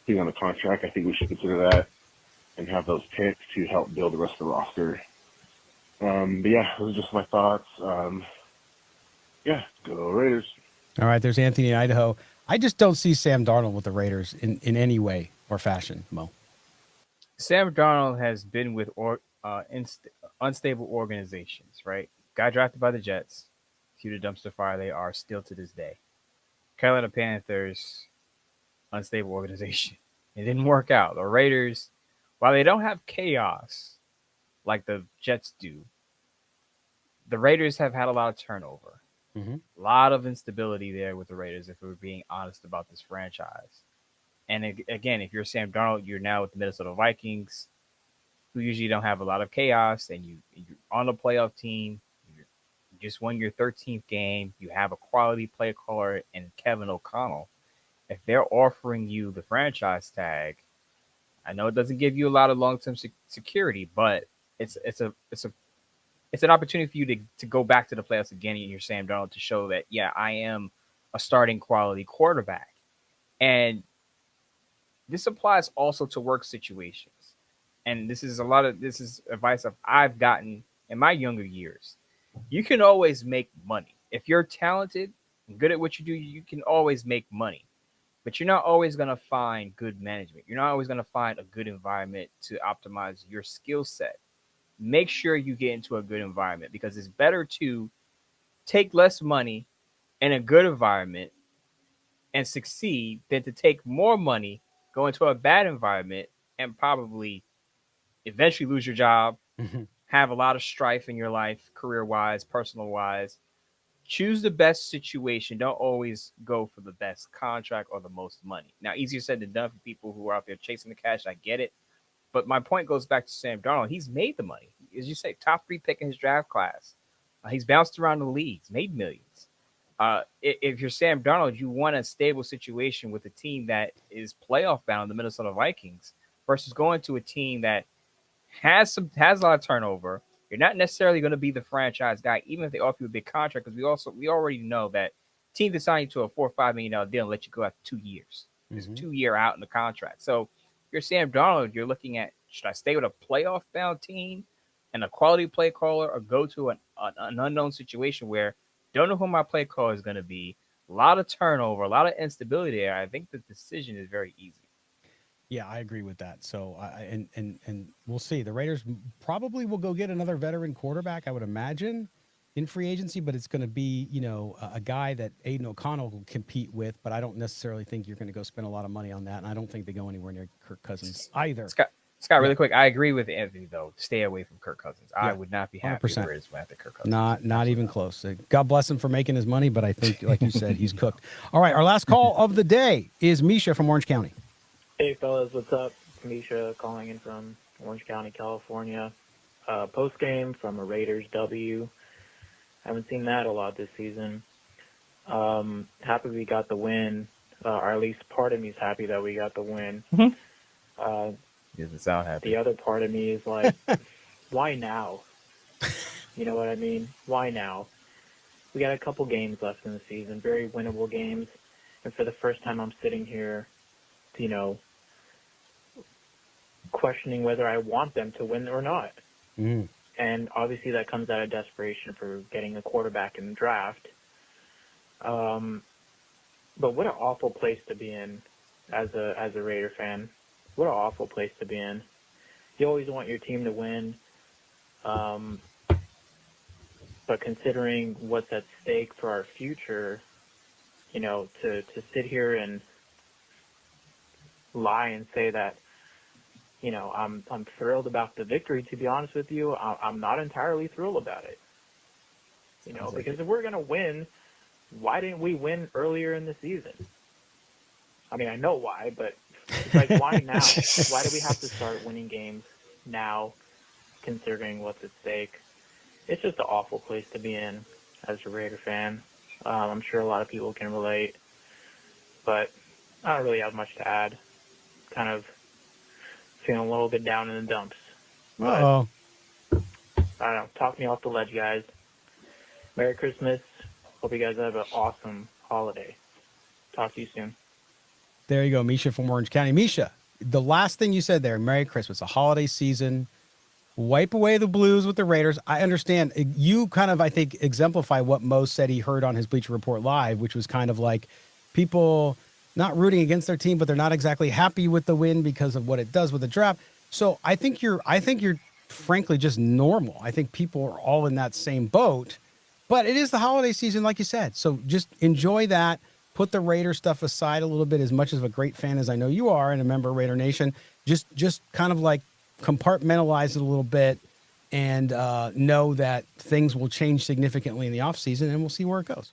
He's on a contract. I think we should consider that and have those picks to help build the rest of the roster. But yeah, those are just my thoughts. Yeah, go Raiders. All right, there's Anthony in Idaho. I just don't see Sam Darnold with the Raiders in any way or fashion, Mo. Sam Darnold has been with unstable organizations, right? Got drafted by the Jets. To the dumpster fire they are still to this day. Carolina Panthers, unstable organization. It didn't work out. The Raiders, while they don't have chaos like the Jets do, the Raiders have had a lot of turnover. Mm-hmm. A lot of instability there with the Raiders, if we're being honest about this franchise. And again, if you're Sam Darnold, you're now with the Minnesota Vikings, who usually don't have a lot of chaos, and you're on a playoff team. You just won your 13th game. You have a quality play caller in Kevin O'Connell. If they're offering you the franchise tag, I know it doesn't give you a lot of long-term security, but it's an opportunity for you to go back to the playoffs again in your Sam Darnold to show that, yeah, I am a starting quality quarterback. And this applies also to work situations. And this is advice I've gotten in my younger years. You can always make money. If you're talented and good at what you do, you can always make money. But you're not always going to find good management. You're not always going to find a good environment to optimize your skill set. Make sure you get into a good environment, because it's better to take less money in a good environment and succeed than to take more money, go into a bad environment, and probably eventually lose your job, have a lot of strife in your life, career-wise, personal-wise. Choose the best situation. Don't always go for the best contract or the most money. Now, easier said than done for people who are out there chasing the cash. I get it. But my point goes back to Sam Darnold. He's made the money. As you say, top 3 pick in his draft class. He's bounced around the leagues, made millions. If you're Sam Darnold, you want a stable situation with a team that is playoff bound, the Minnesota Vikings, versus going to a team that has a lot of turnover. You're not necessarily going to be the franchise guy, even if they offer you a big contract, because we already know that teams that sign you to a $4 or $5 million deal and let you go after 2 years. There's a 2-year out in the contract. So if you're Sam Darnold, you're looking at, should I stay with a playoff bound team and a quality play caller, or go to an unknown situation where don't know who my play caller is going to be, a lot of turnover, a lot of instability there? I think the decision is very easy. Yeah, I agree with that. So, and we'll see. The Raiders probably will go get another veteran quarterback, I would imagine, in free agency, but it's going to be, a guy that Aiden O'Connell will compete with, but I don't necessarily think you're going to go spend a lot of money on that, and I don't think they go anywhere near Kirk Cousins either. Scott, really quick, I agree with Anthony, though. Stay away from Kirk Cousins. I would not be happy if the Raiders went after Kirk Cousins. Not even close. God bless him for making his money, but I think, like you said, he's cooked. All right, our last call of the day is Misha from Orange County. Hey, fellas, what's up? Misha calling in from Orange County, California. Post game from a Raiders W. Haven't seen that a lot this season. Happy we got the win, or at least part of me is happy that we got the win. Doesn't sound happy. The other part of me is like, why now? You know what I mean? Why now? We got a couple games left in the season, very winnable games, and for the first time I'm sitting here, questioning whether I want them to win or not. And obviously that comes out of desperation for getting a quarterback in the draft. But what an awful place to be in as a Raider fan. What an awful place to be in. You always want your team to win. But considering what's at stake for our future, to sit here and lie and say that, I'm thrilled about the victory. To be honest with you, I'm not entirely thrilled about it. Because if we're going to win, why didn't we win earlier in the season? I mean, I know why, but it's like, why now? Why do we have to start winning games now, considering what's at stake? It's just an awful place to be in as a Raider fan. I'm sure a lot of people can relate. but I don't really have much to add. Kind of feeling a little bit down in the dumps. But Uh-oh. I don't know. Talk me off the ledge, guys. Merry Christmas. Hope you guys have an awesome holiday. Talk to you soon. There you go, Misha from Orange County. Misha, the last thing you said there, Merry Christmas, a holiday season, wipe away the blues with the Raiders. I understand. You kind of, I think, exemplify what Mo said he heard on his Bleacher Report Live, which was kind of like people not rooting against their team, but they're not exactly happy with the win because of what it does with the draft. So I think you're frankly just normal. I think people are all in that same boat, but it is the holiday season, like you said. So just enjoy that. Put the Raider stuff aside a little bit. As much as a great fan as I know you are and a member of Raider Nation, just kind of like compartmentalize it a little bit and know that things will change significantly in the offseason, and we'll see where it goes.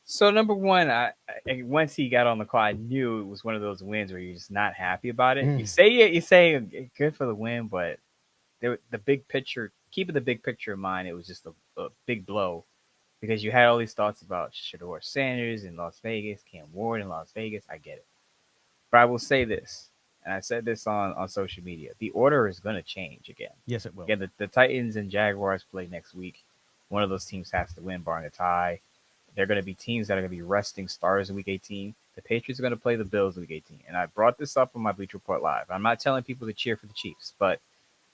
So number one, I once he got on the call, I knew it was one of those wins where you're just not happy about it. You say good for the win, but the big picture, keeping the big picture in mind, it was just a big blow. Because you had all these thoughts about Shedeur Sanders in Las Vegas, Cam Ward in Las Vegas. I get it. But I will say this, and I said this on social media. The order is going to change again. Yes, it will. Again, the Titans and Jaguars play next week. One of those teams has to win, barring a tie. They're going to be teams that are going to be resting stars in Week 18. The Patriots are going to play the Bills in Week 18. And I brought this up on my Bleacher Report Live. I'm not telling people to cheer for the Chiefs, but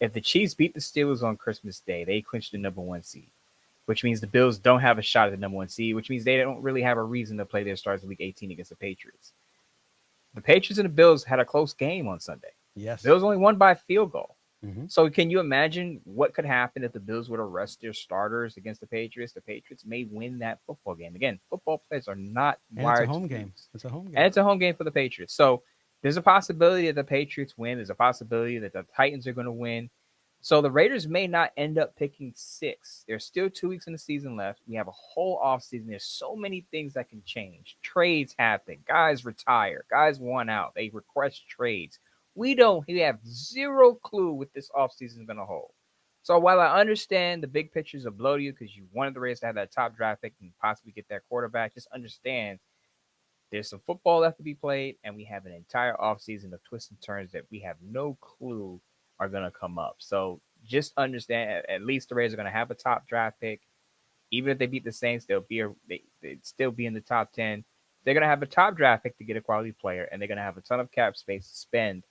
if the Chiefs beat the Steelers on Christmas Day, they clinch the number 1 seed. Which means the Bills don't have a shot at the number 1 seed, which means they don't really have a reason to play their stars in Week 18 against the Patriots. The Patriots and the Bills had a close game on Sunday. Yes. Bills only won by a field goal. Mm-hmm. So can you imagine what could happen if the Bills would arrest their starters against the Patriots? The Patriots may win that football game. Again, football players are not wired. It's a home game. It's a home game. And it's a home game for the Patriots. So there's a possibility that the Patriots win. There's a possibility that the Titans are going to win. So the Raiders may not end up picking 6. There's still 2 weeks in the season left. We have a whole offseason. There's so many things that can change. Trades happen. Guys retire. Guys want out. They request trades. We have zero clue what this offseason is going to hold. So while I understand the big pictures of blow to you because you wanted the Raiders to have that top draft pick and possibly get that quarterback, just understand there's some football left to be played, and we have an entire offseason of twists and turns that we have no clue are going to come up. So just understand, at least the Raiders are going to have a top draft pick. Even if they beat the Saints, they'd still be in the top 10. They're going to have a top draft pick to get a quality player, and they're going to have a ton of cap space to spend.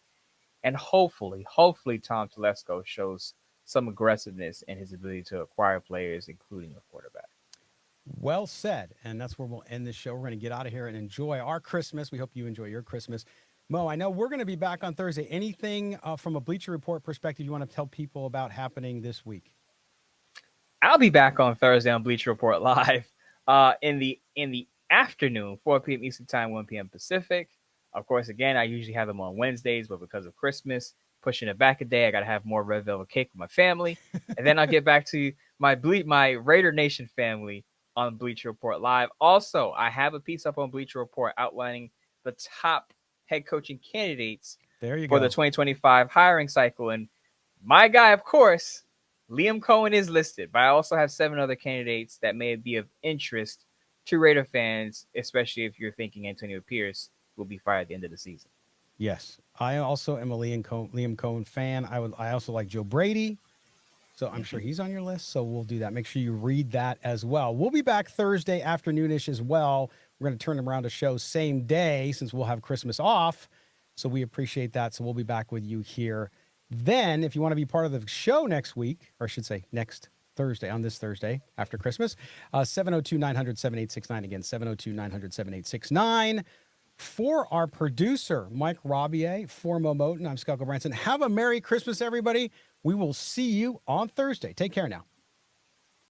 And hopefully Tom Telesco shows some aggressiveness in his ability to acquire players, including a quarterback. Well said. And that's where we'll end this show. We're going to get out of here and enjoy our Christmas. We hope you enjoy your Christmas. Mo, I know we're going to be back on Thursday. Anything from a Bleacher Report perspective you want to tell people about happening this week? I'll be back on Thursday on Bleacher Report Live in the afternoon, 4 p.m. Eastern Time, 1 p.m. Pacific. Of course, again, I usually have them on Wednesdays, but because of Christmas, pushing it back a day, I got to have more red velvet cake with my family. And then I'll get back to my Raider Nation family on Bleacher Report Live. Also, I have a piece up on Bleacher Report outlining the top head coaching candidates for the 2025 hiring cycle. And my guy, of course, Liam Cohen is listed, but I also have 7 other candidates that may be of interest to Raider fans, especially if you're thinking Antonio Pierce will be fired at the end of the season. Yes. I also am a Liam Cohen fan. I also like Joe Brady. So I'm sure he's on your list. So we'll do that. Make sure you read that as well. We'll be back Thursday afternoonish as well. We're going to turn around a show same day since we'll have Christmas off. So we appreciate that. So we'll be back with you here. Then if you want to be part of the show next week, or I should say next Thursday, on this Thursday after Christmas, 702-900-7869. Again, 702-900-7869. For our producer, Mike Robier, for Mo Moten, I'm Scott Branson. Have a Merry Christmas, everybody. We will see you on Thursday. Take care now.